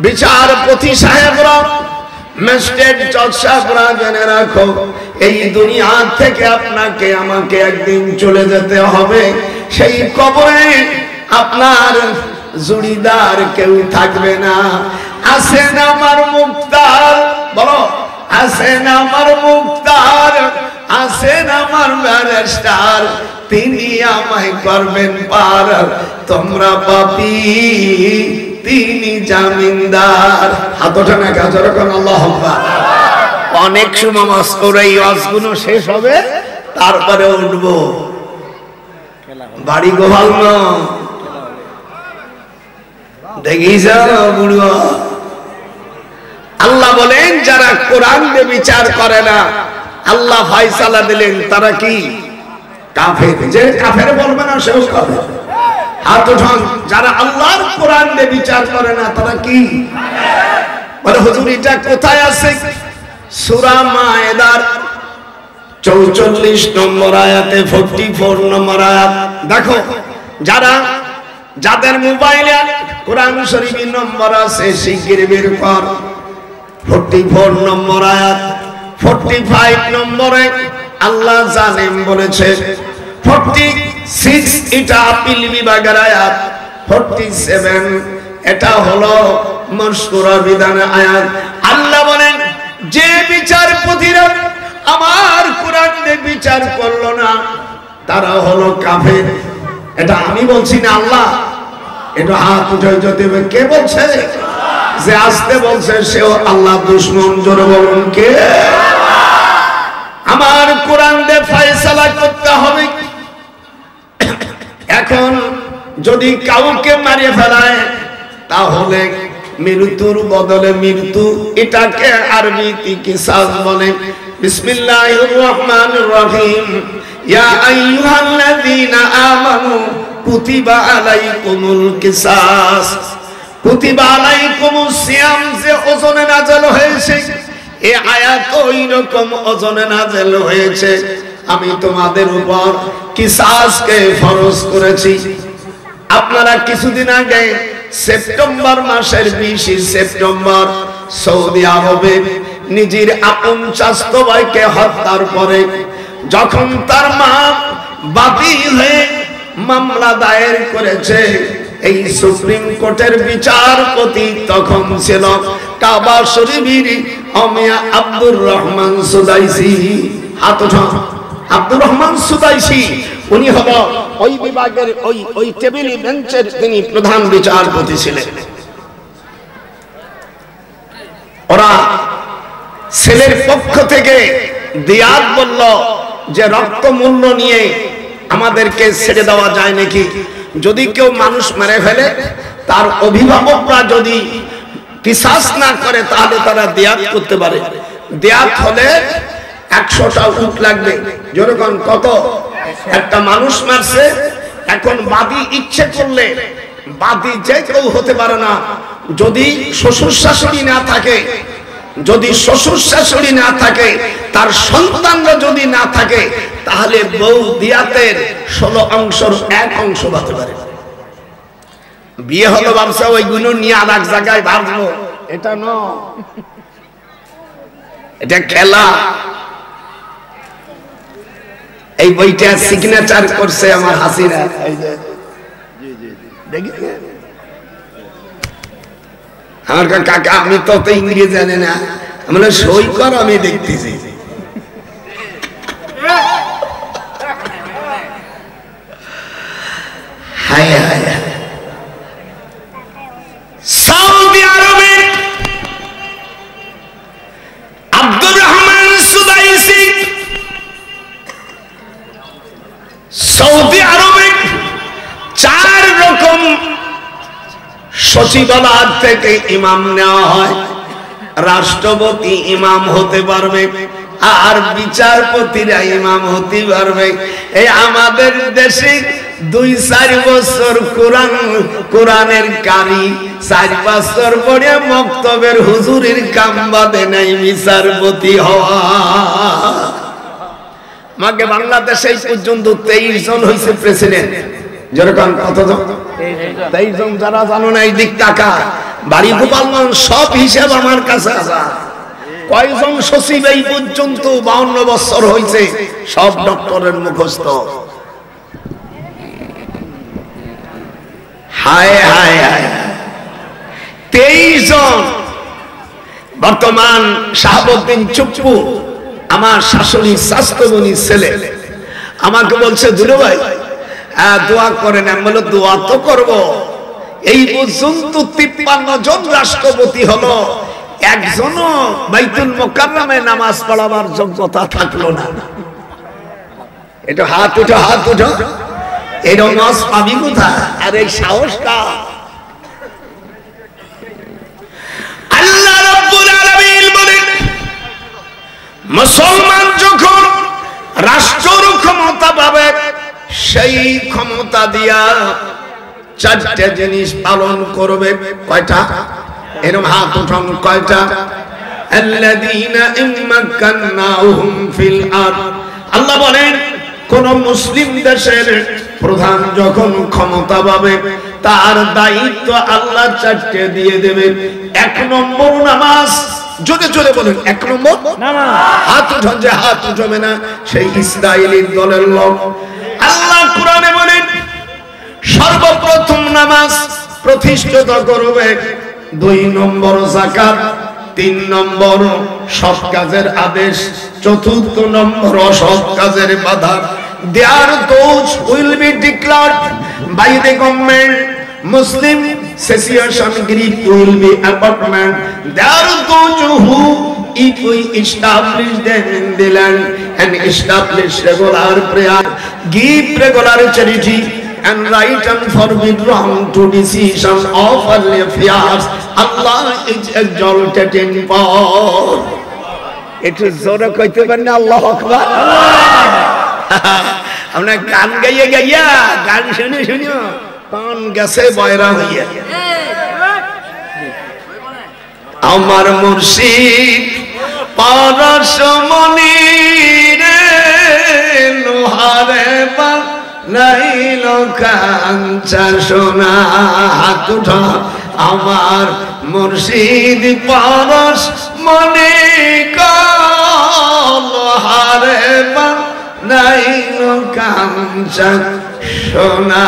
বিচারপতি সাহেবরা, ম্যাজিস্ট্রেট জজ সাহেবরা জেনে রাখো, এই দুনিয়া থেকে আপনাকে আমাকে একদিন চলে যেতে হবে। সেই কবরে আপনার জুড়িদার কেউ থাকবে না। আছেন আমার মুক্তার, বলো আছেন আমার মুক্তার, আছেন আমার ব্যারিস্টার, তিনি আমায় করবেন পার। তোমরা পাপী, তিনি জামিনদার। হাত ওঠে না কাজ যখন আল্লাহু আকবার। অনেক সময় ওয়াজ করে এই ওয়াজগুলো শেষ হবে, তারপরে উঠবো বাড়ি গোপাল না দেখিস বুড়ো। আল্লাহ বলেন যারা কোরআন দিয়ে বিচার করে না, আল্লাহ ফয়সালা দিলেন তারা কি কাফের। যে কাফের বলবে না সেও কাফের। হাত উঠান যারা আল্লাহর কোরআন দিয়ে বিচার করে না তারা কি? বলে হুজুর এটা কোথায় আছে? সূরা মায়েদার 44 নম্বর আয়াতে, 44 নম্বর আয়াত। দেখো যাদের মোবাইলে কোরআন শরীফের নম্বর আছে শিগগির বের কর। 44 নম্বর আয়াত। 45 নম্বরে আল্লাহ জানেন বলেছে। 46 এটা আপিল বিভাগের আয়াত। 47 এটা হলো মশকুরা বিধানের আয়াত। আল্লাহ বলেন যে বিচারপতিরা আমার কোরআন দিয়ে বিচার করলো না তারা হলো কাফের। এটা আমি বলছি না, আল্লাহ। এটা হাত উঠে যেতে হবে। কে বলছে? যে আসতে বলছে সেও আল্লাহ দুশমন। জোরে বলুন কে? আমার কোরআন দিয়ে ফয়সালা করতে হবে। এখন যদি কাউকে মারিয়ে ফেলায় তাহলে মৃত্যুর বদলে মৃত্যু, এটাকে আরবিতে কিসাস বলে। বিসমিল্লাহির রহমানির রহিম। ইয়া আইয়ুহাল্লাযীনা আমানু কুতিবা আলাইকুমুল কিসাস। কুতিবা আলাইকুমুস সিয়াম যে ওজনে নাযিল হয়েছে, এই আয়াত ওই রকম ওজনে নাযিল হয়েছে। আমি তোমাদের উপর কিসাসকে ফরজ করেছি। আপনারা কিছুদিন আগে সেপ্টেম্বর মাসের 20 সেপ্টেম্বর সৌদি আরবে নিজের আপন চাচাতো ভাইকে হত্যার পরে যখন তার মা বাদী হয়ে মামলা দায়ের করেছে, এই সুপ্রিম কোর্টের বিচারপতি তখন ছিল কাবা শরীফের অমিয়া আব্দুর রহমান সুদাইসি। হাত উঠান। আব্দুর রহমান সুদাইসি উনি হলো ওই বিভাগের ওই টেবিল বেঞ্চের তিনি প্রধান বিচারপতি ছিলেন। ওরা ছেলের পক্ষ থেকে দিয়াত বলল যে রক্ত মূল্য নিয়ে আমাদেরকে ছেড়ে দেওয়া যায় নাকি, যদি কেউ মানুষ মেরে ফেলে তার অভিভাবকরা যদি কিসাস না করে তাহলে তারা দিয়াত করতে পারে। দিয়াত হলে 100টা উট লাগবে। যেরকম কত একটা মানুষ মারছে, এখন বাদী ইচ্ছে করলে বাদী যে কেউ হতে পারে না, যদি শ্বশুর শাশুড়ি না থাকে, যদি শ্বশুর শাশুড়ি না থাকে, তার সন্তানরা যদি না থাকে, তাহলে বউ দিয়াতের 16 অংশের 1 অংশ পাতে পারে। বিয়ে হলো ব্যবসা, ওইগুলো নিয়ে আর এক জায়গায় ভাববো, এটা নয়, এটা খেলা। এই বইটা সিগনেচার করছে আমার হাসিনা। আমার কাকা আমি তো ইংরেজি জানি না, আমরা সই কর, আমি দেখতেছি। সৌদি আরবের আব্দুর রহমান সুদাইসি সৌদি আরবে 4 রকম সচিবালয় থেকে ইমাম নেওয়া হয়। রাষ্ট্রপতি ইমাম হতে পারবে, আর বিচারপতিরা ইমাম হতে পারবে। এই আমাদের দেশে 2-4 বছর কোরআনের কারি, 4 বছর পরে মক্তবের হুজুরের কাম বাদে নাই বিচারপতি হওয়া। আমাকে বাংলাদেশে এই পর্যন্ত 23 জন হয়েছে প্রেসিডেন্ট। যেরকম কতজন? 23 জন। যারা জানো না এই দিক টাকা বাড়ি গোপালগঞ্জ সব হিসাব আমার কাছে আছে। কয়জন সচিব এই পর্যন্ত 52 বছর হয়েছে, সব ডক্টরের মুখস্থ। হায় হায় হায়, 23 জন। বর্তমান শাহাবুদ্দিন চুপ্পু আমার শাশুড়ির স্বাস্থ্যবনির ছেলে আমাকে বলছে, দুলো ভাই দোয়া করেন। আমি বললাম দোয়া তো করবো। এই পর্যন্ত 53 জন রাষ্ট্রপতি হলো, একজনও বাইতুল মুকাররমে নামাজ পড়াবার যোগ্যতা থাকলো না। এটা হাত উঠো, হাত উঠো। এই নামাজ পাবি কোথায়? আর এই সাহসটা আল্লাহ রাব্বুল আলামিন বলেন, মুসলমান যখন রাষ্ট্র ক্ষমতা পাবে, সেই ক্ষমতা দিয়া 4টা জিনিস পালন করবে। কয়টা? এরকম হাত উঠান। কয়টা? আল্লাযীনা ইম্মাক্কান্নাহুম ফিল আরদ। আল্লাহ বলেন, কোন মুসলিম দেশের প্রধান যখন ক্ষমতা পাবে, তার দায়িত্ব আল্লাহ 4টে দিয়ে দেবে। 1 নম্বর নামাজ। জোরে জোরে বলেন, 1 নম্বর নামাজ। হাত উঠান, যে হাত উঠাবে না সেই ইসরায়েলি দলের লোক। আল্লাহ কোরআনে বলেন, সর্বপ্রথম নামাজ প্রতিষ্ঠিত করবে। 2 নম্বর যাকাত, 3 নম্বর সৎ কাজের আদেশ, 4th নম্বর অসৎ কাজের বাধা। There those will be declared by the government. Muslim secession grip will be apartment. There are those who, if we establish them in the land and establish regular prayer, give regular charity and right and forbid wrong to decision of earthly affairs, Allah is exalted in power. It is zora koite banna Allahu Akbar. আমরা গান গাইয়া গান শুনে কান গেছে বয়রা হইয়া। আমার মুর্শিদ পরশমণি রে লোহারে বানাইল কাঞ্চা সোনা। হাত উঠা। আমার মুর্শিদ পরশমণি লোহারে বানাইল কাঞ্চা সোনা।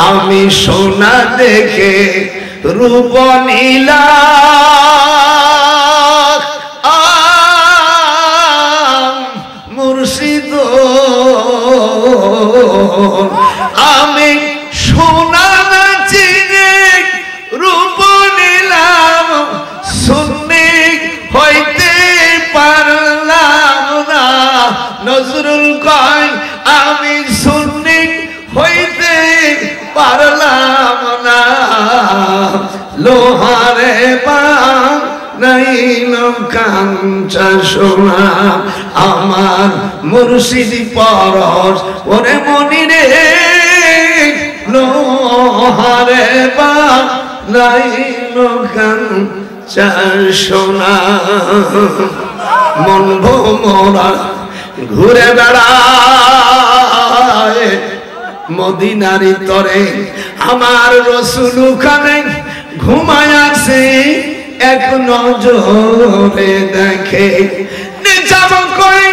আমি সোনা দেখে রূপ নীলা মুর্শিদ আমি সোনা চিনে রূপ নিলাম সুন্নি হইতে পারলাম না। নজরুল কয় আমি সুন্নি হইতে পারলাম না। লোহারে বানাইল কাঞ্চা সোনা। আমার মুর্শিদ পরশ ওরে মনি রে লোহারে বানাইল কাঞ্চা সোনা। মন ভোমরা ঘুরে বেড়ায় মদিনারি তরে। আমার রসুল খানে ঘুমায় আছে এক নজরে দেখে। নিজাম কই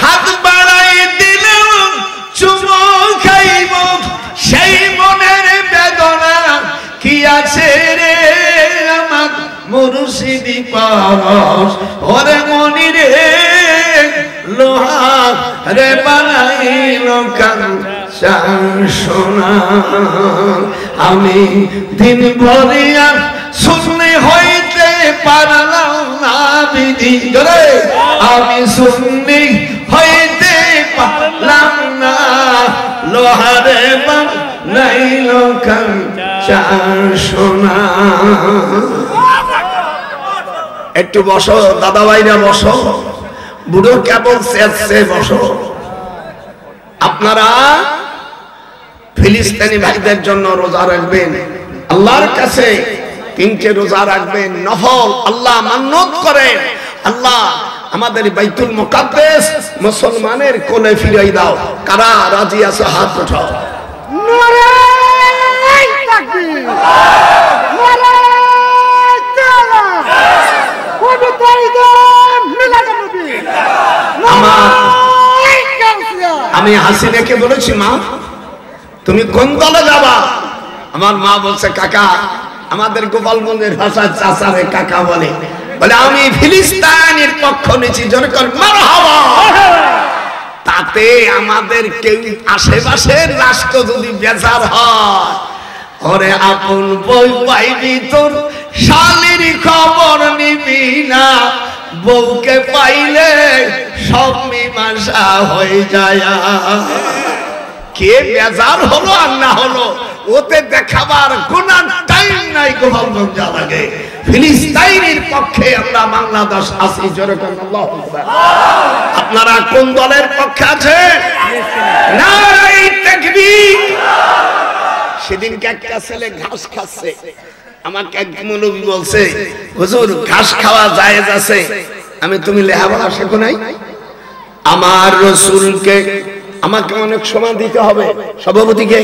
হাত বাড়াই দিল চুমো খাইব সেই মনের বেদনা কি আছে রে আমার মুর্শিদি পরশ ওরে মনি রে লোহা রে বানাইল কাঞ্চা সোনা। আমি দিন ভরিয়া সুন্নি হইতে পারলাম না বিধি রে। আমি সুন্নি হইতে পারলাম না। লোহারে বানাইল কাঞ্চা সোনা। একটু বসো দাদা ভাইরা বসো। বুড়ো কেবল চেয়েছে বসো। আপনারা ফিলিস্তিনি ভাইদের জন্য রোজা রাখবেন। আল্লাহর কাছে 3টে রোজা রাখবেন নফল। আল্লাহ মান্নত করেন আল্লাহ আমাদের বাইতুল মুকাদ্দাস মুসলমানের কোলে ফিরাই দাও। কারা রাজি আছে হাত উঠাও। নারে তাকবীর, নারে তাআলা, পবিত্র ঈদ মিলাদুন নবী। আমি হাসিনাকে বলেছি মা তুমি কোন দলে যাবা? আমার মা বলছে কাকা, আমাদের গোপালগঞ্জের ভাষায় চাচারে কাকা বলে, বলে আমি ফিলিস্তিনের পক্ষ নিয়েছি। জনগণ মারহাবা। তাতে আমাদের কেউ আশেপাশের রাষ্ট্র যদি বেজার হয়, ওরে আপন বই পাইবি তোর শালির খবর নিবি না। বউকে পাইলে সব মীমাংসা হয়ে যায়। কে বেজার হলো আর না হলো ওতে দেখাবার কোনো টাইম নাই। গোপালগঞ্জ লাগে ফিলিস্তিনের পক্ষে আমরা বাংলাদেশ আছি। যেরকম আল্লাহু আকবার। আপনারা কোন দলের পক্ষে আছেন? নারে তাকবীর। সেদিন একটা ছেলে ঘাস খাচ্ছে, আমাকে এক মৌলবী বলছে হুজুর ঘাস খাওয়া জায়েজ আছে। আমি তুমি লেখাপড়া শেখো নাই? আমার রাসূলকে আমাকে অনেক সময় দিতে হবে সভাপতিকে,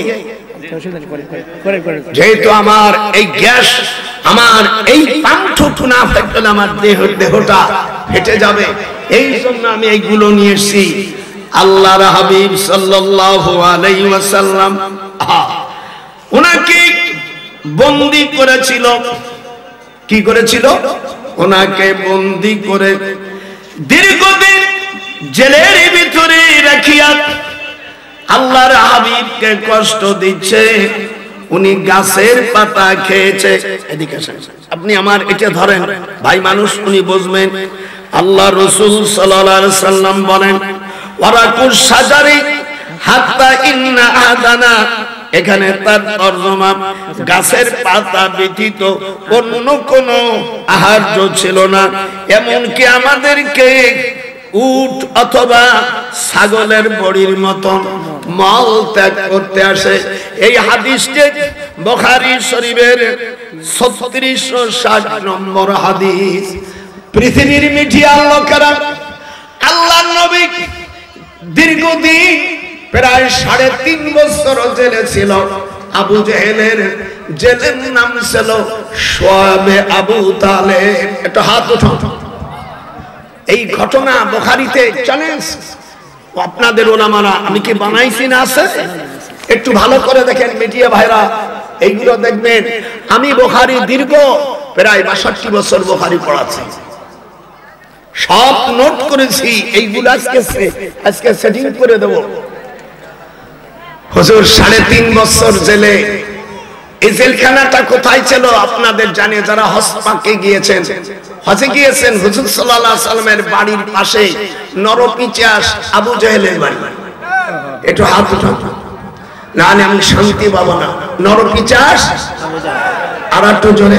যেহেতু আমার এই গ্যাস আমার এই পান্থটু না ফেটলে আমার দেহটা ফেটে যাবে, এই জন্য আমি এইগুলো নিয়ে এসেছি। আল্লাহর হাবিব সাল্লাল্লাহু আলাইহি ওয়াসাল্লাম ওনাকে বন্দী করেছিল। কি করেছিল? ওনাকে বন্দী করে দীর্ঘদিন জেলের ভিতরে রাখিয়া আল্লাহর হাবিবকে কষ্ট দিচ্ছে। উনি গাছের পাতা খেয়েছে। এদিকে আপনি আমার এটা ধরেন ভাই মানুষ, উনি বুঝবেন। আল্লাহ রাসূল সাল্লাল্লাহু আলাইহি সাল্লাম বলেন ওয়ারাকুশ শাজারি হাত্তা ইন্না আদানা। এখানে তার তরজমা গাছের পাতা ব্যতীত অন্য কোনো আহার্য ছিল না। এমনকি আমাদেরকে উট অথবা ছাগলের বড়ির মতন মল ত্যাগ করতে আসে। এই হাদিসটি বুখারী শরীফের 3660 নম্বর হাদিস। পৃথিবীর মিডিয়ার লোকেরা আল্লাহর নবী দীর্ঘদিন প্রায় 3.5 বছর জেলে ছিল। আবু জেহেলের জেলের নাম ছিল শুআবে আবু তালেব। একটা হাত উঠাও। এই ঘটনা বুখারীতে চ্যালেঞ্জ। আপনাদের ওলামারা, আমি কি বানাইছি না আছে? একটু ভালো করে দেখেন মিডিয়া ভাইরা, এইগুলো দেখবেন। আমি বুখারী দীর্ঘ প্রায় 62 বছর বুখারী পড়াচ্ছি, সব নোট করেছি। এইগুলো আজকে সেটিং করে দেব। হুজুর 3.5 বছর জেলে। এই জেলখানাটা কোথায় ছিল আপনাদের জানে যারা হজ পাকে গিয়েছেন, হজে গিয়েছেন। হুজুর সাল্লাল্লাহু আলাইহি সাল্লামের বাড়ির পাশে নরপিচাস আবু জেহেলের বাড়ি। একটু হাত উঠান, নাহলে আমি শান্তি পাবো না। নরপিচাস আর একটু জোরে,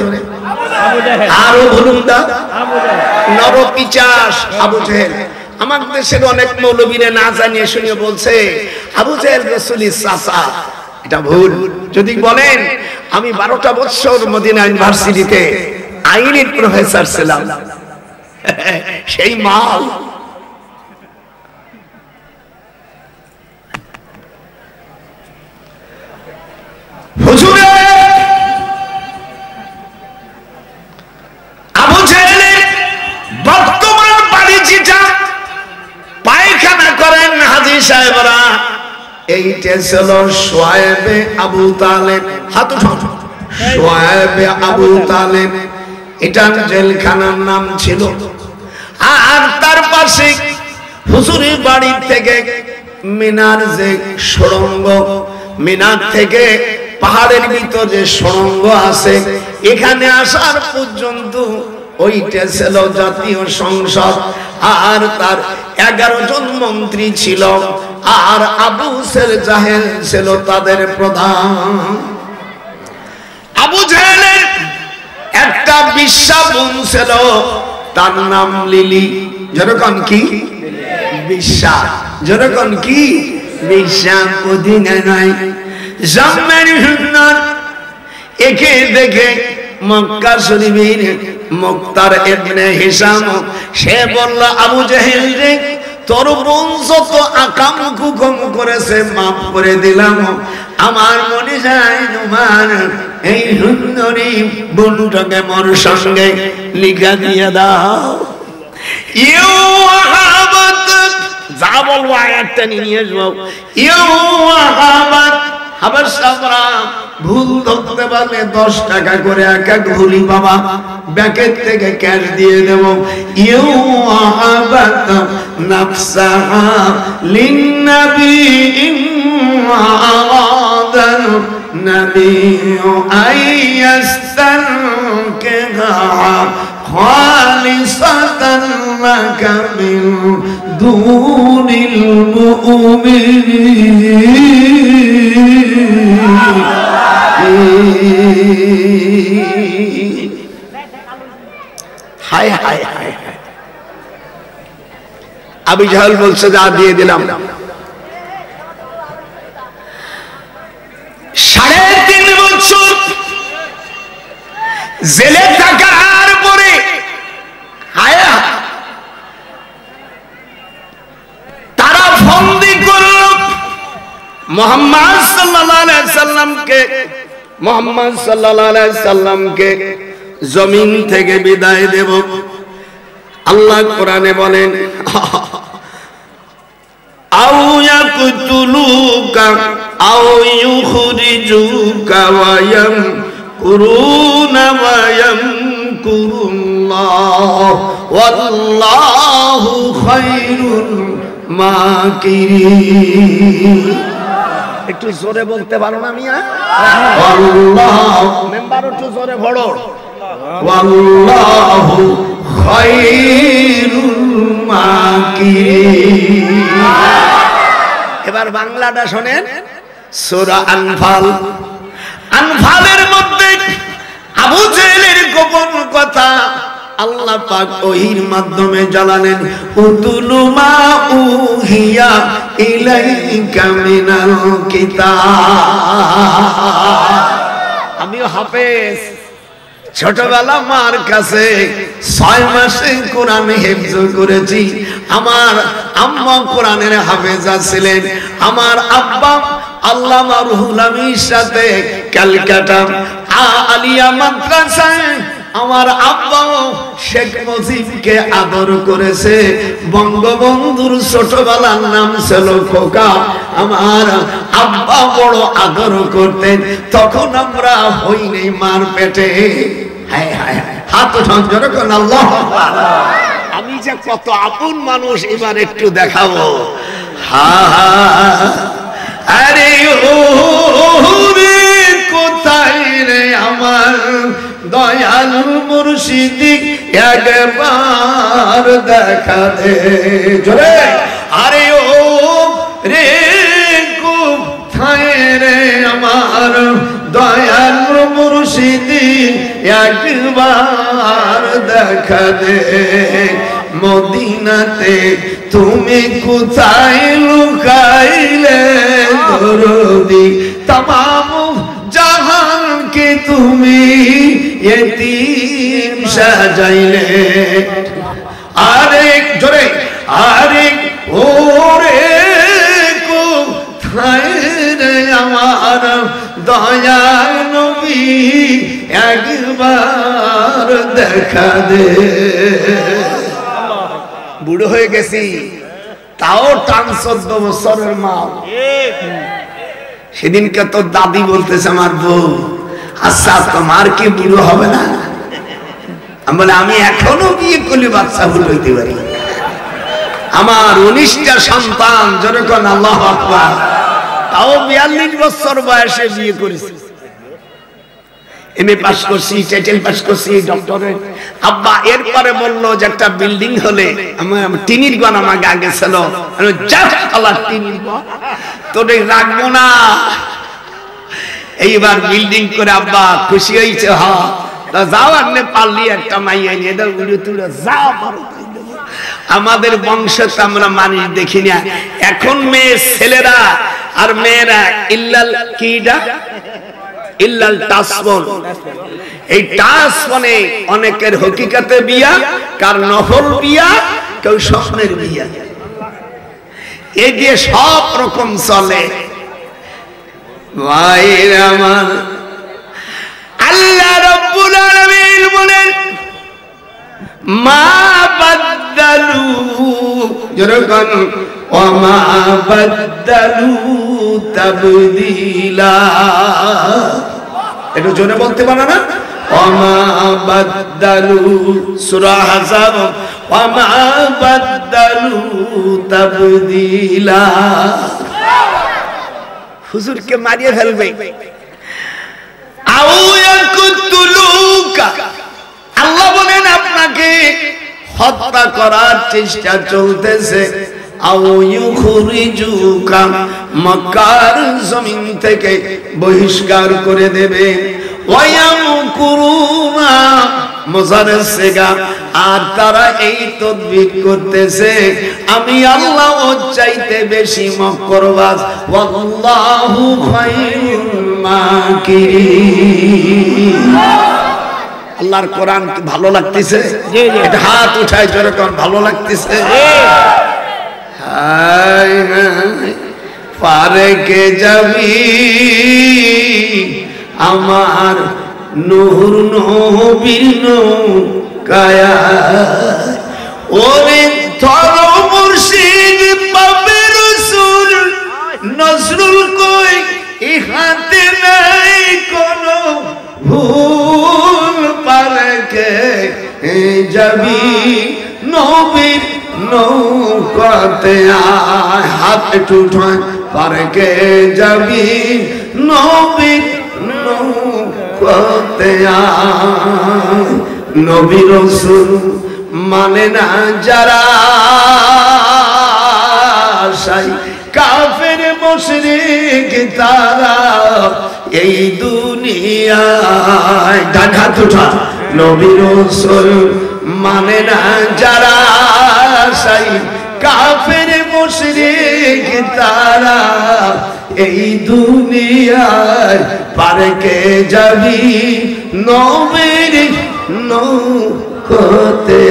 আরো বলুন দা। নরপিচাস আবু জেহেল। আমার দেশের অনেক মৌলবীরা না জানিয়ে শুনিয়ে বলছে আবু জেহেল রাসূলের চাচা। এটা ভুল। যদি বলেন আমি 12টা বছর মদিনা ইউনিভার্সিটিতে আইনের প্রফেসর ছিলাম, সেই মাল। হুজুরে আবু জেহেলের বর্তমান বাড়ি যেটা পায়খানা করেন হাজী সাহেবরা, এইটা ছিল শুআবে আবু তালেব। হাত উঠাও। শুআবে আবু তালেব, এটা জেলখানার নাম ছিল। আর তার পাশে হুজুরের বাড়ি থেকে মিনার যে সুড়ঙ্গ, মিনার থেকে পাহাড়ের ভিতর যে সুড়ঙ্গ আছে, এখানে আসার পর্যন্ত ওইটা ছিল জাতীয় সংসদ। আর তার 11 জন মন্ত্রী ছিল। আর আবু জাহেল ছিল তাদের প্রধান। আবু জেহেলের একটা বিশা বোন ছিল, তার নাম লিলি। যেরকম কি বিশা, যেরকম কি বিশা পুদিনা নয়, জামের হুন্নার। একে দেখে মক্কা শরীফের মুক্তার ইবনে হিশাম সে বলল, আবু জেহেল রে, তোর বোন যত আকাম কুকম করেছে মাফ করে দিলাম। আমার মনে যায় তোমার এই সুন্দরী বোনটাকে মোর সঙ্গে লিখা দিয়ে দাও। ইউ আহাবাত, যা বলবো আয়াতটা নিয়ে আসবো। ইউ আহাবাত, হাবাসাবরা ভুল ধরতে পারলে 10 টাকা করে এক এক ভুলি বাবা ব্যাকেট থেকে ক্যাশ দিয়ে দেব। ইউ আহাবাত নাফসাহা লিন্নবী আরাদান নবী আইয়াস্তানকিহা খালিসাতান লাকা মিন দুনিল মুমিনিন। হায় হায় হায় হায়। আবু জাহেল বলছে যা দিয়ে দিলাম। 3.5 বছর জেলে থাকার পরে তারা বন্দী করল মুহাম্মদ সাল্লাল্লাহু আলাইহি সাল্লামকে। মুহাম্মদ সাল্লাল্লাহু আলাইহি সাল্লামকে জমিন থেকে বিদায় দেব। আল্লাহ কোরআনে বলেন, আও ইয়াকতুলুকা আও ইউখরিজুকা ওয়া ইয়ামকুরুনা ওয়া ইয়ামকুরুল্লাহ ওয়াল্লাহু খায়রুল মাকিরিন। একটু জোরে বলতে পারো না মিয়া? আল্লাহ মেম্বার একটু জোরে বড়। ওয়াল্লাহু খায়রুল মাকিরিন। এবার বাংলাটা শোনেন। সূরা আনফাল। আনফালের মধ্যে আবু জেহেলের গোপন কথা আল্লাহ পাক ওহির মাধ্যমে জানালেন। উতুলু মা উহিয়া ইলাইকা মিনাল কিতাব। হাফেজ। ছোটবেলা মার কাছে 6 মাসে কোরআন হিফজ করেছি। আমার আম্মা কোরআনের হাফেজা ছিলেন। আমার আব্বা আল্লামা রুহুল আমিনের সাথে ক্যালকাটা আলিয়া মাদ্রাসায় আমার আব্বা শেখ মুজিবকে আদর করেছে। বঙ্গবন্ধুর ছোটবেলার নাম ছিল খোকা। আমার আব্বা বড় আদর করতেন। তখন আমরা হইনি মার পেটে। হায় হায় হাত উঠান জোরে করুন আল্লাহু আকবার। আমি যে কত আপন মানুষ এবার একটু দেখাবো। আরে ও রে কোথায় রে আমার দয়াল মুর্শিদি একবার দেখা দে জোরে। আরে ও রে কোথায় রে আমার দয়াল মুর্শিদি একবার দেখা দে। মদিনাতে তুমি কোথায় লুকাইলে দরদি तमाम जहान के তুমি यतीम সাজাইলে। আরেক জোরে আরেক ওরে কোথায় রে আমার দয়াল নবী একবার দেখা দে। বুড়ো হয়ে গেছি তাও টান 14 বছরের মা। সেদিনকে তো দাদি বলতেছে আমার বউ, আচ্ছা তোমার কি বুড়ো হবে না? আমি বলে আমি এখনো বিয়ে করলে বাচ্চা ভুল হইতে পারি। আমার 19টা সন্তান যেরকম আল্লাহু আকবার, তাও 42 বছর বয়সে বিয়ে করেছি। এমএ পাস করছি, টাইটেল পাস করছি, ডক্টরেট। আব্বা এরপরে বললো যে একটা বিল্ডিং হলে আমার টিনির ঘর আমাকে আগে ছিল, টিনির ঘর তোরে রাখবো না। এইবার বিল্ডিং করে আব্বা খুশি হয়েছে। যাও আপনি পারলি একটা মাইয়া নিয়ে দাও, উড়ে তুড়ে যাও। আমাদের বংশে আমরা মানুষ দেখি না। এখন মেয়ে ছেলেরা আর মেয়েরা ইল্লাল কিডা ইল্লাল টাসফোন, এই টাসফোনে অনেকের হকিকতে বিয়া, কার নফল বিয়া, কেউ স্বপ্নের বিয়া, এই দিয়ে সব রকম চলে। ভাইরা আমার, আল্লাহ রাব্বুল আলামিন বলেন মা বাদদালু, যেরকম ওমা বাদদালু তাবদীলা। একটু জোরে বলতে পারো না? ওমা বাদদালু, সূরা আহজাব, ওমা বাদদালু তাবদীলা। হুজুরকে মারিয়ে ফেলবে, আউ ইয়াকুতুলুকা, আল্লাহ বলেন আপনাকে হত্যা করার চেষ্টা চলতেছে। আউ ইউখরিজুকা, মক্কার জমিন থেকে বহিষ্কার করে দেবে। ওয়ায়ামকুরুনা মুজারসিগা, আর তারা এই তদবির করতেছে আমি আল্লাহ ওর চাইতে বেশি মক্রবাজ। ওয়াল্লাহু খায়রুল মাকিরিন। আল্লাহর কোরআন কি ভালো লাগতেছে? এটা হাত উঠায় যেরকম ভালো লাগতেছে। হায় হায় পারে কে যাবি আমার নূর নবীর নৌকায়া, ওরে ধর মুর্শিদ পাবে রাসূল নজরুল কই ইহাতে নাই কোনো ভুল। পারে কে যাবি নবীর নৌকাতে আয়, হাত উঠায় পারে কে যাবি নবীর নৌকাতে আয়। নবী রাসূল মানে না যারা সাই কাফের মুশরিক তারা এই দুনিয়ায়। ডান হাত উঠা। নবী রাসূল মানে না যারা সাই কাফের মুশরিক তারা এই দুনিয়ায় পারে কে যাবি নবীর নৌকোতে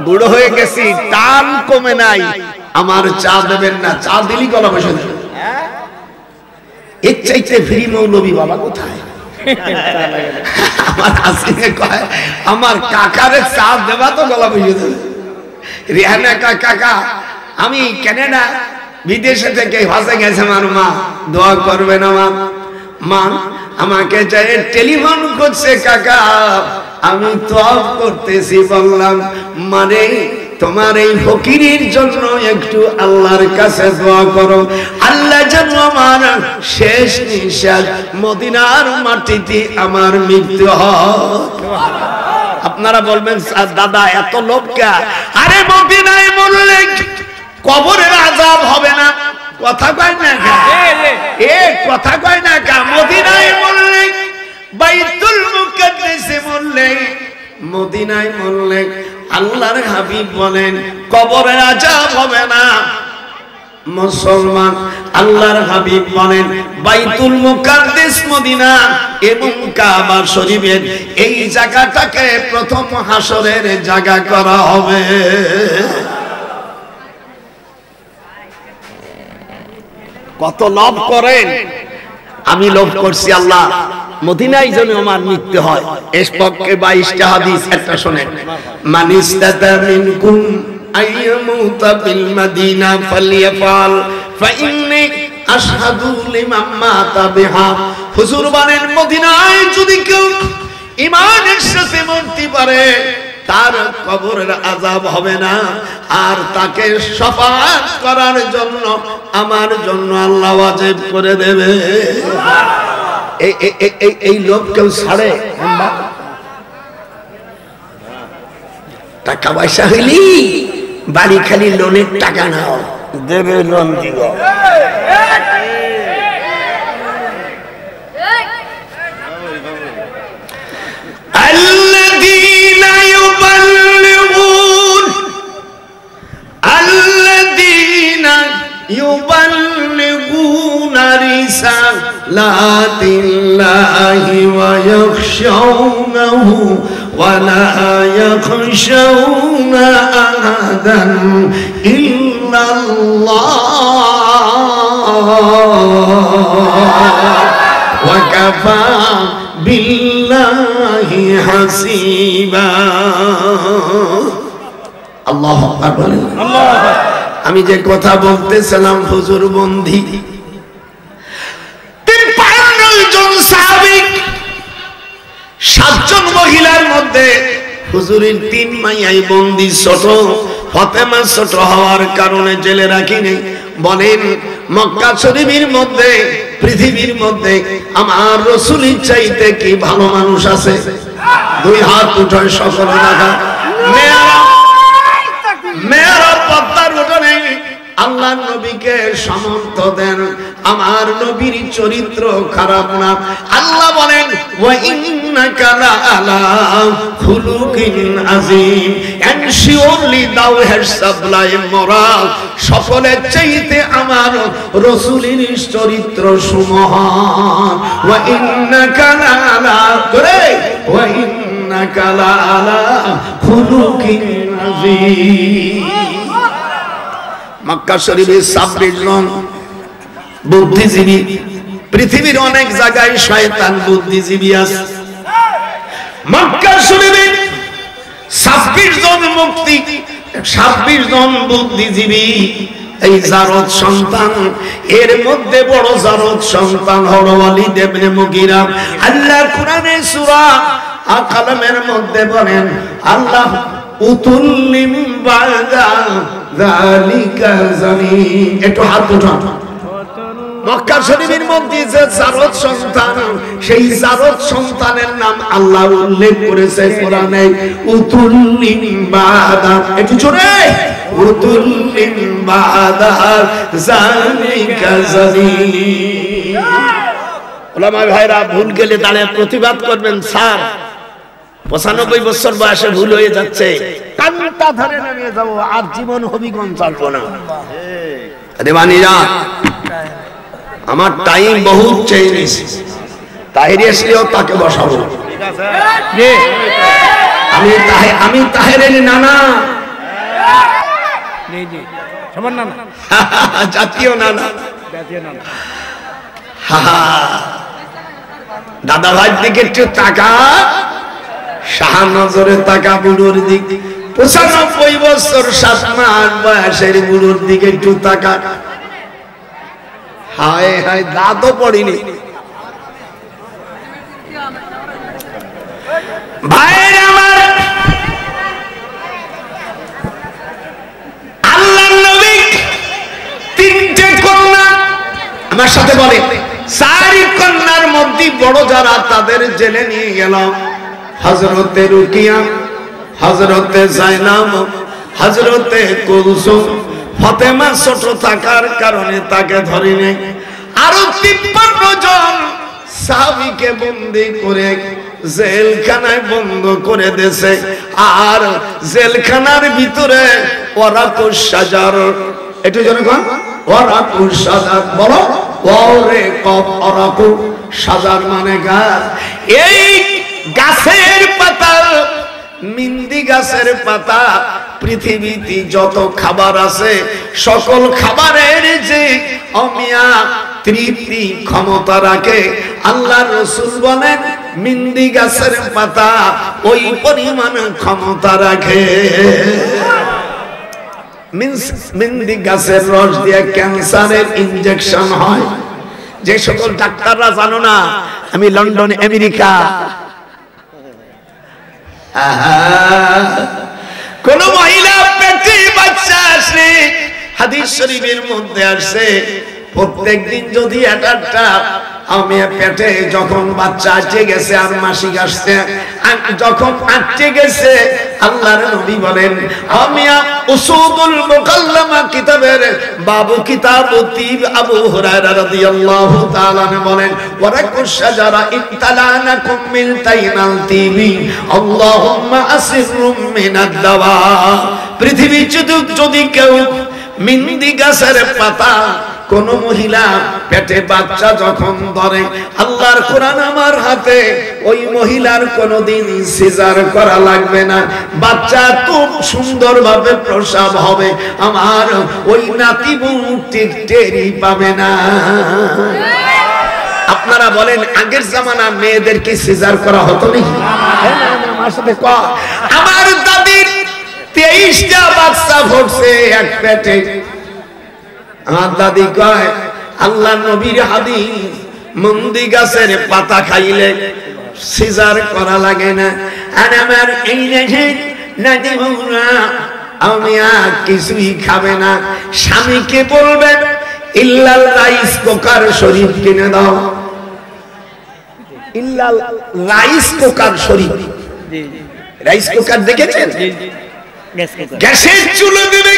বুড়ো হয়ে গেছি টান কমে নাই আমার চা দেবেন না চা দিলি গলা বসে দেবেন এর চাইতে ফ্রি মৌলবী বাবা কোথায় আমার হাসিনে কয় আমার কাকারে চা দেবা তো গলা বসে দেবে রিহানা কাকা আমি কানাডা বিদেশে থেকে ভাষা গেছে আমার মা দোয়া করবেন আমার মা আমাকে চাই টেলিফোন করছে কাকা আমি তওয়াব করতেছি বললাম মানে তোমার এই ফকিরের জন্য একটু আল্লাহর কাছে দোয়া করো আল্লাহ যেন আমার শেষ নিঃশ্বাস মদিনার মাটিতে আমার মৃত্যু হয় আপনারা বলবেন দাদা এত লোভ কে আরে মদিনায় মরলে কবরের আযাব হবে না কথা কয় না এ কথা কয় না কা মদিনায় মরলে বাইতুল মুকাদ্দাসে মরলে মদিনায় মরলে আল্লাহর হাবিব বলেন কবরের আযাব হবে না মুসলমান আল্লাহর হাবিব বলেন বাইতুল মুকাদ্দাস মদিনা এবং কাবা শরীফের এই জায়গাটাকে প্রথম হাসরের জায়গা করা হবে কত লাভ করেন আমি লোভ করছি আল্লাহ মদিনায় যেন আমার মৃত্যু হয় এর পক্ষে 22টা হাদিস একটা শুনেন মানিস্তাতা মিনকুম আইয়ামুতা বিল মাদিনা ফালিয়াফাল ফাইন্নী আশহাদু লিমান মাতা বিহা হুজুর বলেন মদিনায় যদি কেউ ঈমানের সাথে মরতে পারে তার কবরের আযাব হবে না আর তাকে শাফাআত করার জন্য আমার জন্য আল্লাহ ওয়াজিব করে দেবে এই লোক কেউ ছাড়ে টাকা পয়সা হইলি বাড়ি খালি লোনের টাকা নাও দেবে লোন দিব يبلغون رسالات الله ويخشونه ولا يخشون أحدا إلا الله وكفى بالله حسيبا الله أكبر الله আমি যে কথা বলতেছিলাম হুজুর বন্দী 53 জন সাহাবী 7 জন মহিলার মধ্যে হুজুরের 3 মাইয়াই বন্দী ছোট ফাতেমা ছোট হওয়ার কারণে জেলে রাখিনি বলেন মক্কা শরীফের মধ্যে পৃথিবীর মধ্যে আমার রাসূলের চাইতে কি ভালো মানুষ আছে দুই হাত উঠায় সকলে দেখা মেয়েরা পদ্মার উঠোনে আল্লাহ নবীকে সামর্থ্য দেন আমার নবীর চরিত্র খারাপ না আল্লাহ বলেন ওয়া ইন্নাকা লাআলা খুলুকিন আযীম and surely thou hast sublime moral সকলের চাইতে আমার রাসূলের চরিত্র সুমহান ওয়া ইন্নাকা লাআলা করে ওয়া ইন্নাকা লাআলা খুলুকিন আযীম মক্কা শরীফে 26 জন বুদ্ধিজীবী পৃথিবীর অনেক জায়গায় শয়তান বুদ্ধিজীবী আছে মক্কা শরীফে 26 জন মুক্তি 26 জন বুদ্ধিজীবী এই জারদ সন্তান এর মধ্যে বড় জারদ সন্তান হলো ওয়ালিদ ইবনে মুগীরা আল্লাহ কোরআনে সূরা আল-কালামের মধ্যে বলেন আল্লাহ উতুল্লিম বাদা যালিকা জালিম একটু হাত উঠান মক্কা শরীফের মধ্যে যে জারদ সন্তান সেই জারদ সন্তানের নাম আল্লাহ উল্লেখ করেছে কোরআনে উতুল্লিম বাদা একটু জোরে উতুল্লিম বাদা যালিকা জালিম ওলামা ভাইরা ভুল গেলে দাঁড়িয়ে প্রতিবাদ করবেন স্যার 95 বছর বয়সে ভুল হয়ে যাচ্ছে কান্তা ধরে নামিয়ে যাবো আর জীবন হবিগঞ্জ চলবো না দেবানীরা আমার টাইম বহুত চেঞ্জ, তাহির এসলেও তাকে বসাবো। আমি তাহেরের নানা, জাতীয় নানা। দাদা ভাইয়ের দিকে একটু তাকা, শাহ নজরে তাকা বুড়োর দিক, 95 বছর 7 মাস বয়সের বুড়োর দিকে একটু তাকা। হায় হায়, দাঁতও পড়িনি। ভাইয়ের আমার, আল্লাহর নবী 3টে কন্যা, আমার সাথে বলে 4 কন্যার মধ্যে বড় যারা তাদের জেলে নিয়ে গেল। হযরতে রুকিয়া, হযরতে যায়নাব, হযরতে কুলসুম। ফাতেমা ছোট থাকার কারণে তাকে ধরে নেই। আরো 53 জন সাহাবীকে বন্দী করে জেলখানায় বন্ধ করে দিয়েছে। আর জেলখানার ভিতরে ওয়ারাকুশ শাজার, একটু জোরে কোন, ওয়ারাকুশ শাজার বলো, ওরে কফ ওয়ারাকু শাজার মানে গাছ। এই গাছের পাতা, মিন্দি গাছের পাতা, পৃথিবীতে যত খাবার আছে সকল খাবারের যে অমিয়া তৃপ্তি ক্ষমতা রাখে, আল্লাহর রাসূল বলেন মিন্দি গাছের পাতা ওই পরিমাণ ক্ষমতা রাখে। মিন্দি গাছের রস দিয়ে ক্যান্সারের ইনজেকশন হয়। যে সকল ডাক্তাররা জানো না, আমি লন্ডন আমেরিকা, কোন মহিলা পেটে বাচ্চা আসে, হাদিস শরীফের মধ্যে আসে প্রত্যেকদিন যদি একটা আমি পেটে যখন বাচ্চা আসে গেছে আর মাসিক আসছে, যখন আটকে গেছে, আল্লাহর নবী বলেন আমিয়া উসুদুল মুকাল্লামা কিতাবের বাবু কিতাবুতিব আবু হুরায়রা রাদিয়াল্লাহু তাআলা বলেন ওয়ারাকুশ শাজারা ইনতালানাকুম মিন তাইনাল তিবি আল্লাহুম্মা আসিরুম মিনাদ দাওয়া। পৃথিবী যদি কেউ মিন্দি গাছের পাতা, কোন মহিলা পেটে বাচ্চা যখন ধরে, আল্লাহর কোরআন আমার হাতে, ওই মহিলার কোনদিন সিজার করা লাগবে না। বাচ্চা খুব সুন্দরভাবে প্রসব হবে, আমার ওই নাতি ঠিক টেরি পাবে না। আপনারা বলেন আগের জামানা মেয়েদের কি সিজার করা হতো নাকি? আমার সাথে আমার দাদির 23টা বাচ্চা ফুটছে এক পেটে। আমার দাদি কয় আল্লাহ নবীর হাদিস, মন্দি গাছের পাতা খাইলে সিজার করা লাগে না। আর আমার এই দেশে নাতি বউরা আমি আর কিছুই খাবে না। স্বামীকে বলবেন ইল্লাল রাইস কুকার শরীফ কিনে দাও, ইল্লাল রাইস কুকার শরীফ। রাইস কুকার দেখেছেন? গ্যাসের চুলো দিবে,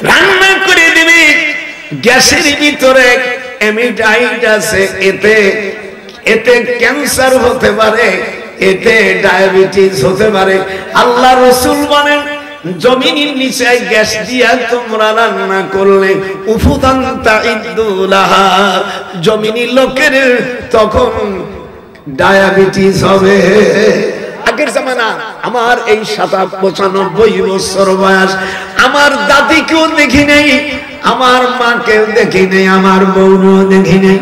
রান্না করে দিবে, গ্যাসের ভিতরে অ্যামিডাইড আছে, এতে ক্যান্সার হতে পারে, এতে ডায়াবেটিস হতে পারে। আল্লাহ রাসূল বলেন জমিনের নিচে গ্যাস দিয়া তোমরা রান্না করলে উফুদান তাইদুলাহা, জমিনের লোকের তখন ডায়াবেটিস হবে। আগের জামানা, আমার এই 95 বছর বয়স, আমার দাদিকেও দেখি নেই, আমার মাকেও দেখি নেই, আমার বউও দেখি নেই।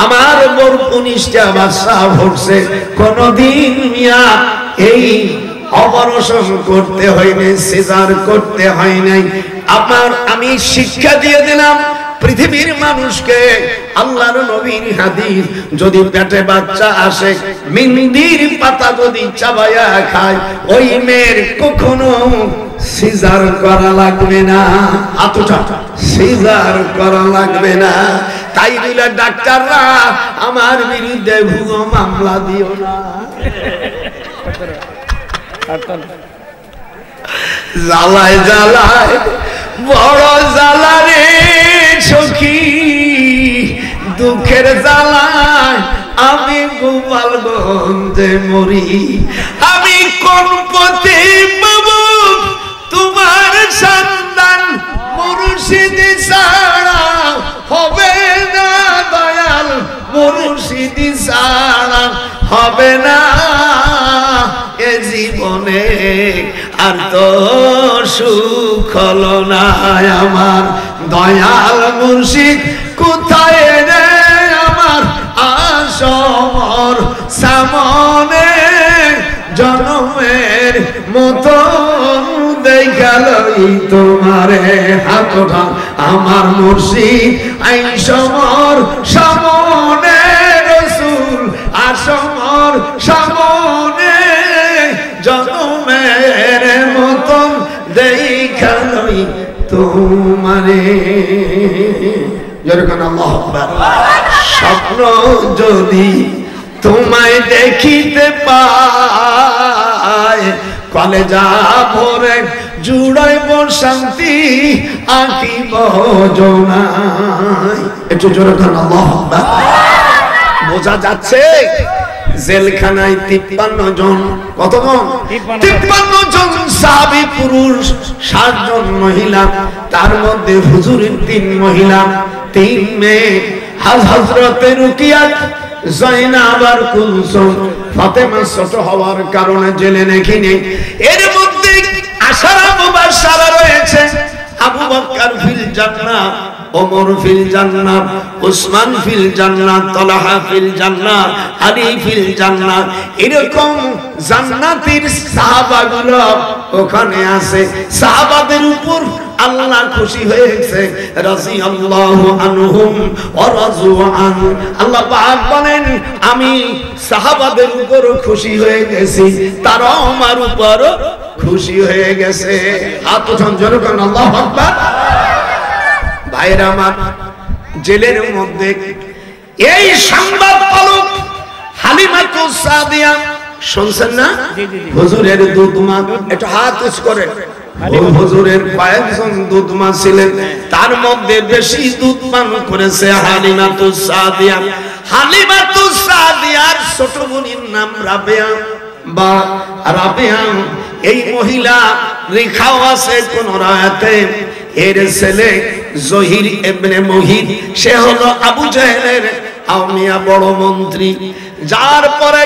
আমার বউর 19টা বাচ্চা ফুটছে, কোনদিন মিয়া এই অপারেশন করতে হয়নি, সিজার করতে হয় নাই। আমি শিক্ষা দিয়ে দিলাম পৃথিবীর মানুষকে, আল্লাহর নবীর হাদিস, যদি পেটে বাচ্চা আসে মিন্দির পাতা যদি চাবায়া খায়, ওই মেয়ের কখনো সিজার করা লাগবে না। আতটা সিজার করা লাগবে না। তাই বলে ডাক্তাররা আমার বিরুদ্ধে ভুয়ো মামলা দিও না। জ্বালায় জ্বালায় বড় জ্বালা রে সখী, দুঃখের জ্বালায় আমি গোপালগঞ্জে মরি। আমি কোন পথে পাবো তোমার সন্তান, মুর্শিদ মুর্শিদ ছাড়া হবে না দয়াল, মুর্শিদ ছাড়া হবে না এ জীবনে আর তো সুখ হলো না আমার। দয়াল মুর্শিদ কোথায় রে আমার আসর সামনে, জনমের মতন দেখালই তোমারে হাতটা আমার মুর্শিদ আইন সমর সামনে, রসুল আসমর সামনে, জনমের মতন দেখালই তোমারে। যেরকম আল্লাহু আকবার। স্বপ্ন যদি তোমায় দেখিতে পায়, কলেজা ভরে জুড়াইব শান্তি আঁকিব জোনাই। একটু জোরে কান আল্লাহু আকবার। বোঝা যাচ্ছে জেলখানায় 53 জন, কতজন? 53 জন সাহাবী পুরুষ, 60 জন মহিলা, তার মধ্যে হুজুরের 3 মহিলা, 3 মেয়ে, হযরতে রুকিয়া, জাইনাব আর কুলসুম। ফাতেমা ছোট হওয়ার কারণে জেলে রেখে নেই। এর মধ্যে আশারা মুবাশশারা রয়েছে, আবু বকর ফিল জান্নাহ, ওমর ফিল জান্নাহ, উসমান ফিল জান্নাহ, তালহা ফিল জান্নাহ, আলী ফিল জান্নাহ। এরকম জান্নাতের সাহাবাগুলো ওখানে আছে। সাহাবাদের উপর আল্লাহ খুশি হয়েছে, রাদিয়াল্লাহু আনহুম ওয়া রাযু আন। আল্লাহ পাক বলেন আমি সাহাবাদের উপর খুশি হয়ে গেছি, তারাও আমার উপর খুশি হয়ে গেছে। হাত উঠান জোরে করুন আল্লাহু আকবার। ভাইরা আমার, জেলের মধ্যে এই সংবাদ পালক হালিমাতুস সাদিয়া শুনছেন না? হুজুরের দুধমা, একটু হাত উঁচু করেন। হুজুরের কয়েকজন দুধমা ছিলেন, তার মধ্যে বেশি দুধ পান করেছে হালিমাতুস সাদিয়া। হালিমাতুস সাদিয়ার ছোট বোনের নাম রাবেয়া বা রাবেয়া। এই মহিলা রেখাও আছে কোন রায়াতে। এর ছেলে জহির ইবনে মুহিত, সে হলো আবু জাহেলের আউলিয়া বড় মন্ত্রী। যার পরে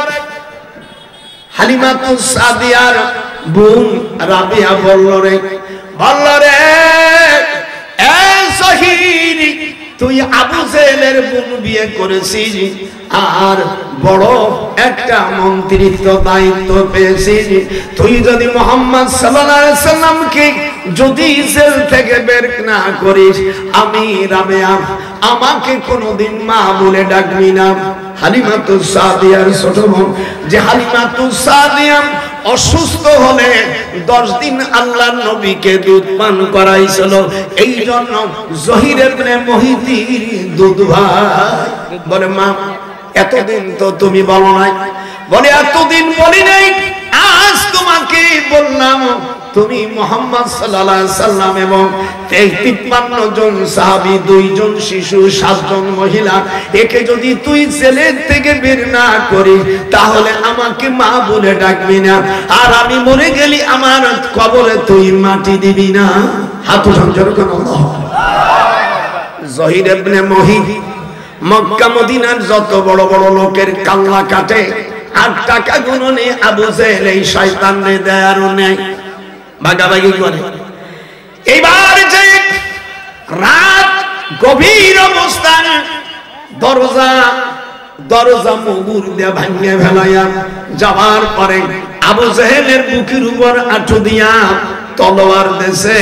হালিমাতুস সাদিয়ার বোন রাবিয়া বলল রে এ জহির, তুই আবু জাহেলের বোন বিয়ে করেছিস আর বড় একটা মন্ত্রিত্ব দায়িত্ব পেয়েছিস। তুই যদি মুহাম্মদ সাল্লাল্লাহু আলাইহি সাল্লামকে যদি জেল থেকে বের না করিস, আমি রাবেয়া আমাকে কোনোদিন মা বলে ডাকবি না। হালিমাতুস সাদিয়ার ছোট বোন, যে হালিমাতুস সাদিয়া অসুস্থ হলে 10 দিন আল্লাহর নবীকে দুধ পান করাইছিল। এই জন্য জহির ইবনে মুহিতির দুধ ভাই বলে মা এতদিন তো তুমি বলো নাই। বলে এতদিন বলি নাই, আজ তোমাকে বললাম। তুমি মুহাম্মদ সাল্লাল্লাহু আলাইহি সাল্লাম এবং 53 জন সাহাবী, 2 জন শিশু, 7 জন মহিলা, একে যদি তুই জেলের থেকে বের না করিস, তাহলে আমাকে মা বলে ডাকবি না, আর আমি মরে গেলি আমার কবরে তুই মাটি দিবি না। হাত সংযোগ করো আল্লাহ। জহির ইবনে মুহিত মক্কা মদিনার যত বড় বড় লোকের কাল্লা কাটে, আর টাকা গুণনে আবু জাহেল এই শয়তানরে দেয় আর নেয়, ভাগাভাগি করে। এইবার যে রাত গভীর অবস্থায় দরজা মুগুর দিয়ে ভাঙিয়ে ফেলাইয়া যাওয়ার পরে আবু জাহেলের বুকের উপর আঁটু দিয়া তলোয়ার দেশে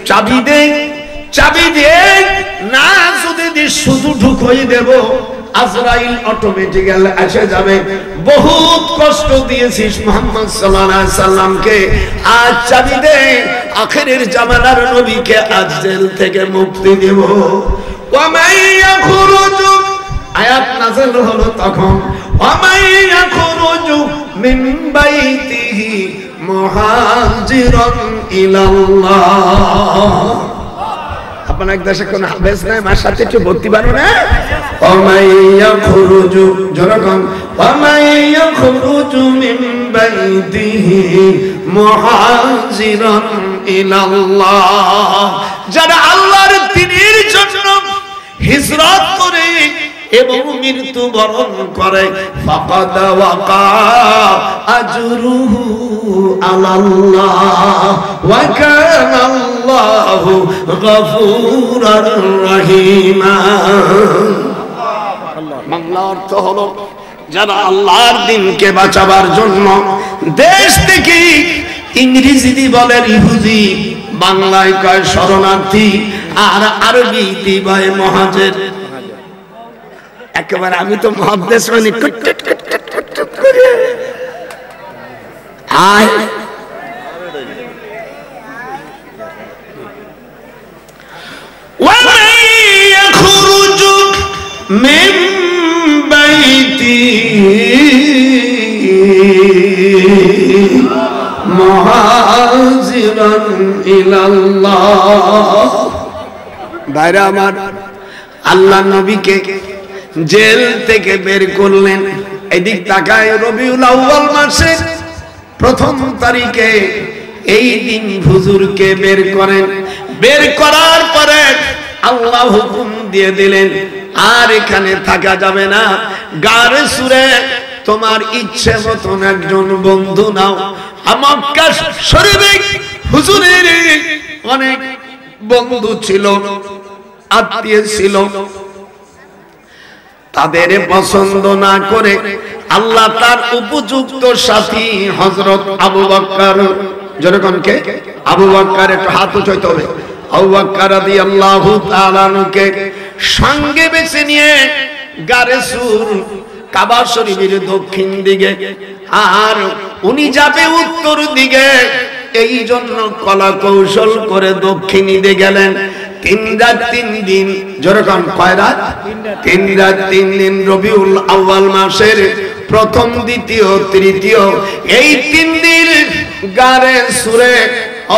চাবি দে না, যদি শুধু ঢুকই দেব আজরাইল অটোমেটিক্যাল এসে যাবে। বহুত কষ্ট দিয়েছিস মুহাম্মদ সাল্লাল্লাহু আলাইহি সাল্লামকে, আজ চাবি দে, আখিরের জামানার নবীকে আজ জেল থেকে মুক্তি দেব। ওয়া মাইয়াখরুজু, আয়াত নাযিল হলো তখন, ওয়া মাইয়াখরুজু মিন বাইতিহি মুহাজিরান ইলাল্লাহ। আপনার এক দেশে কোন হাবেস নাই, মার সাথে একটু ভর্তি বানো না। ওমাইয়া খুরুজু জরকম, ওমাইয়া খুরুজু মিন বাইতিহি মুহাজিরান ইলাল্লাহ। যারা আল্লাহর দিনের জন্য হিজরত করে এবং মৃত্যু বরণ করে ফাকাদ ওয়াকা আজরুহু আলাল্লাহ ওয়া কানা আল্লাহু গফুরার রহিমা। বাংলা অর্থ হলো যারা আল্লাহর দ্বীনকে বাঁচাবার জন্য দেশ থেকে ইংরেজি বলেন ইহুদি, বাংলায় কয় শরণার্থী, আর আরবিতে বলে মহাজের। একেবারে আমি তো মহাদেশ মানে আয় ومن يخرج من بيته مهاجرا إلى الله। ভাইরা আমার, আল্লাহ নবীকে জেল থেকে বের করলেন। এদিক তাকায় রবিউল আউয়াল মাসের প্রথম তারিখে এই দিন হুজুরকে বের করেন। বের করার পরে আল্লাহ হুকুম দিয়ে দিলেন আর এখানে থাকা যাবে না, গারে সুরে তোমার ইচ্ছে মতন একজন বন্ধু নাও। মক্কা শরীফে হুজুরের অনেক বন্ধু ছিল, আত্মীয় ছিল। তাদের পছন্দ না করে আল্লাহ তার উপযুক্ত সাথী হযরত আবু বকর, যেরকম কে আবু বকর, একটু হাত উঠাইতে হবে, আবু বকর রাদিয়াল্লাহু তাআলা কে সঙ্গে বেছে নিয়ে গারে সুর কাবা শরীফের দক্ষিণ দিকে, আর উনি যাবে উত্তর দিকে। এই জন্য কলা কৌশল করে দক্ষিণ দিকে গেলেন। 3 রাত 3 দিন, যেরকম কয় রাত? 3 রাত 3 দিন রবিউল আউয়াল মাসের প্রথম, দ্বিতীয়, তৃতীয় এই 3 দিন গারে সুরে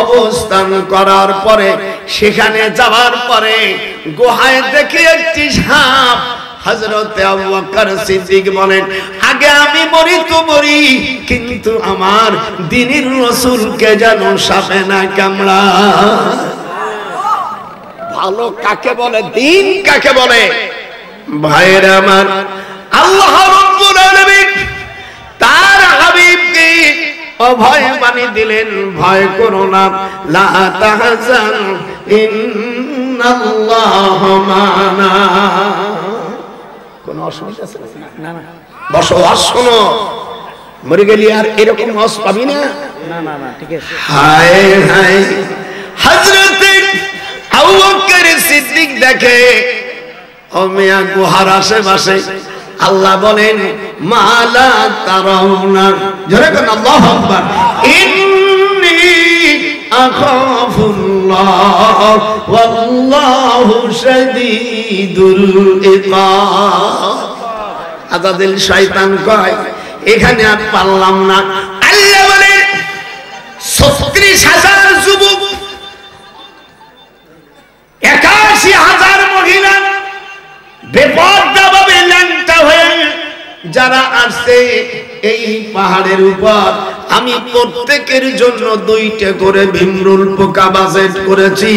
অবস্থান করার পরে, সেখানে যাওয়ার পরে গুহায় দেখে একটি সাপ। হযরত আবু বকর সিদ্দিক বলেন, আগে আমি মরি তো মরি, কিন্তু আমার দ্বীনের রাসূলকে যেন সাপে না কামড়ায়। ভালো কাকে বলে, দ্বীন কাকে বলে? ভাইরা আমার, আল্লাহ রাব্বুল আলামিন তার হাবিবকে অভয় বাণী দিলেন, ভয় করো না, লা তাহজান ইন্নাল্লাহা মা'না। কোন অসুবিধা আছে না? না, বসো, শোনো, মরে গেলি আর এরকম ওয়াজ পাবি না। না না না, ঠিক আছে। হায় হায়, হযরত আবু বকর সিদ্দিক দেখে ও মিয়া গুহার আশেপাশে আল্লাহ বলেন, মালা তারাউনা, জোরে কোন আল্লাহু আকবার, ইন্নী আখাফুল্লাহ ওয়াল্লাহু শাদীদুল ইকাব। আজাদিল শয়তান কয়, এখানে আর পারলাম না। আল্লাহ বলেন ৩৬,০০০ যুবক, ৮১,০০০ মহিলা বেপরদা ভাবে ল্যাংটা হয়ে যারা আসছে এই পাহাড়ের উপর, আমি প্রত্যেকের জন্য 2টা করে ভিমরুল পোকা বাজেট করেছি।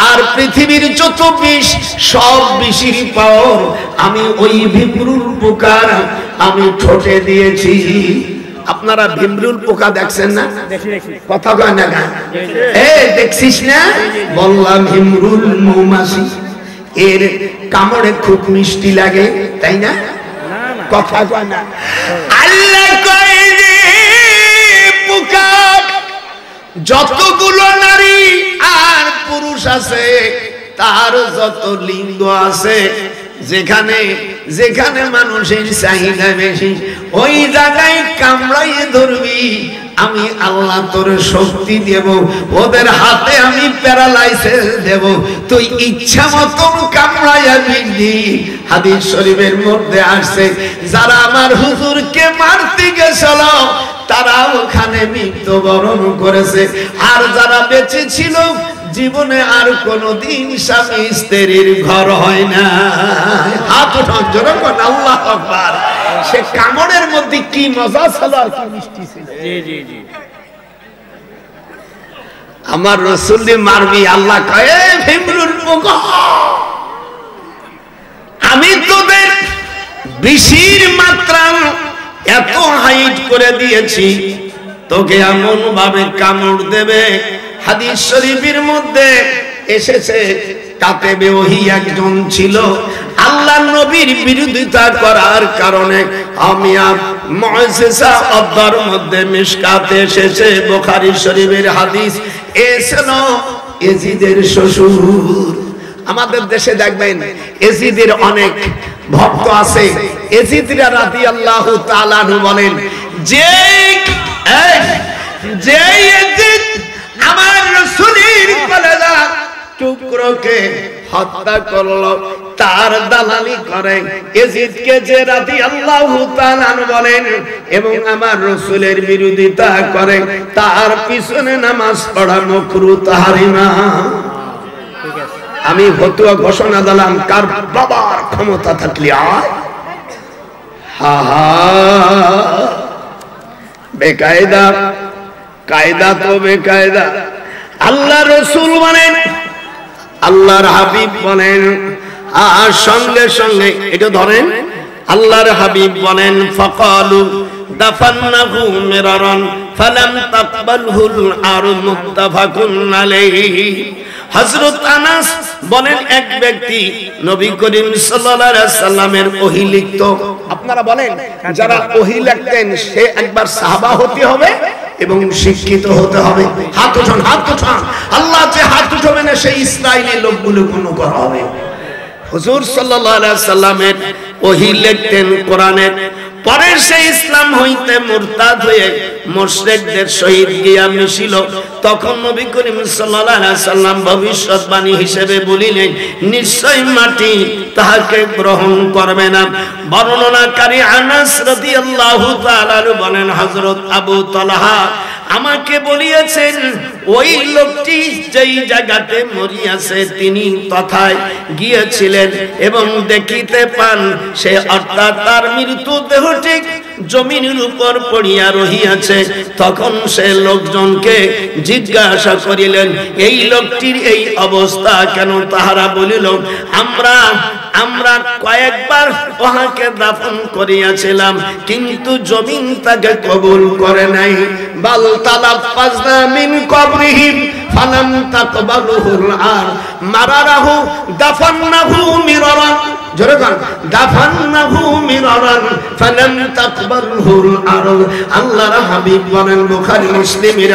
আর পৃথিবীর যত বিষ, সব বিষের পাওয়ার আমি ওই ভিমরুল পোকার আমি ঠোঁটে দিয়েছি। আপনারা ভিমরুল পোকা দেখছেন না? কথা কয় না কেন? দেখছিস না? বললাম ভিমরুল মৌমাছি, এর কামড়ে খুব মিষ্টি লাগে, তাই না? কথা কয় না? আল্লাহ কয় যে পোকা যতগুলো নারী আর পুরুষ আছে, তার যত লিঙ্গ আছে, যেখানে যেখানে মানুষের চাহিদা বেশি, ওই জায়গায় কামড়াইয়ে ধরবি। আমি আল্লাহ তোর শক্তি দেব, ওদের হাতে আমি প্যারালাইসিস দেব, তুই ইচ্ছা মতন কামড়াইয়া দিবি। হাদিস শরীফের মধ্যে আসছে, যারা আমার হুজুরকে মারতে গেছিল তারা ওখানে মৃত্যুবরণ করেছে, আর যারা বেঁচে ছিল জীবনে আর কোনদিন স্বামী স্ত্রীর ঘর হয় না। হাত উঠান, জোরে কোন আল্লাহু আকবার। সে কামড়ের মধ্যে কি মজা ছিল আর কি মিষ্টি ছিল। জি জি জি। আমার রাসূল দি মারবি, আল্লাহ কয়ে ভিমরুল পোকা, আমি তোদের বিষের মাত্রা এত হাইট করে দিয়েছি, তোকে এমন ভাবে কামড় দেবে। হাদিস শরীফের মধ্যে এসেছে, কাতেবে ওহী একজন ছিল, আল্লাহ নবীর বিরোধিতা করার কারণে আমিয়াব মুআজ্জিজা অধ্যায়ের মধ্যে মিশকাতে এসেছে, বুখারী শরীফের হাদিস। এসেন ইয়াজিদের শ্বশুর। আমাদের দেশে দেখবেন ইয়াজিদের অনেক ভক্ত আছে। ইয়াজিদ রাদিয়াল্লাহু তাআলা বলেন যে ইয়াজিদ আমার রাসূলের কলেজা টুকরোকে হত্যা করলো, তার দালালি করে ইয়াজিদকে যে রাদিয়াল্লাহু তাআলা বলেন এবং আমার রাসূলের বিরোধিতা করে, তার পিছনে নামাজ পড়া মাকরুহ তাহরিমা। আমি ফতোয়া ঘোষণা দিলাম, কার বাবার ক্ষমতা থাকলে আয়। হা হা, বেকায়দা, কায়দা তো বেকায়দা। আল্লাহ রাসূল বলেন, আল্লাহর হাবিব বলেন, আর সঙ্গে সঙ্গে এটা ধরেন, আল্লাহর হাবিব বলেন ফাকালু দাফান্নাহু মিরারান ফালাম তাকবালহুল আর মুত্তাফাকুন আলাইহি। হযরত আনাস বলেন, এক ব্যক্তি নবী করিম সাল্লাল্লাহু আলাইহি সাল্লামের ওহী লিখত। আপনারা বলেন, যারা ওহী লিখতেন সে একবার সাহাবা হতে হবে এবং শিক্ষিত হতে হবে। হাত উঠান, হাত উঠান। আল্লাহ যে হাত উঠাবে না সেই ইসরাইলি লোকগুলো কোন করা হবে। হুজুর সাল্লাল্লাহু আলাইহি সাল্লামের ওহী লিখতেন কোরআনের, পরে সে ইসলাম হইতে মুরতাদ হয়ে মুশরিকদের সহিত গিয়া মিশিল। তখন নবী করিম সাল্লাল্লাহু আলাইহি সাল্লাম ভবিষ্যৎবাণী হিসেবে বলিলেন, নিশ্চয় মাটি তাহাকে গ্রহণ করবে না। বর্ণনাকারী আনাস রাদিয়াল্লাহু তাআলা বলেন, হযরত আবু তালহা আমাকে বলিয়েছেন, ওই লোকটি যেই জায়গাতে মরিয়াছে তিনি তথায় গিয়েছিলেন এবং দেখিতে পান সে অর্থাৎ তার মৃত্যু দেহ ঠিক জমিনের উপর পড়িয়া রহিয়াছে। তখন সে লোকজনকে জিজ্ঞাসা করিলেন, এই লোকটির এই অবস্থা কেন? তাহারা বলিল, আমরা কয়েকবার ওহাকে দাফন করিয়াছিলাম, কিন্তু জমিন তাকে কবুল করে নাই। বাল তালাফাজনা মিন কবরিহিম ফালাম তাকবালুহুল আর মারারাহু দাফান্নাহু মিরারান। জোরে বল, দাফান্নাহু মিরারান ফালাম তাকবালহুল আর। আল্লাহর হাবিব বলেন, বুখারী মুসলিমের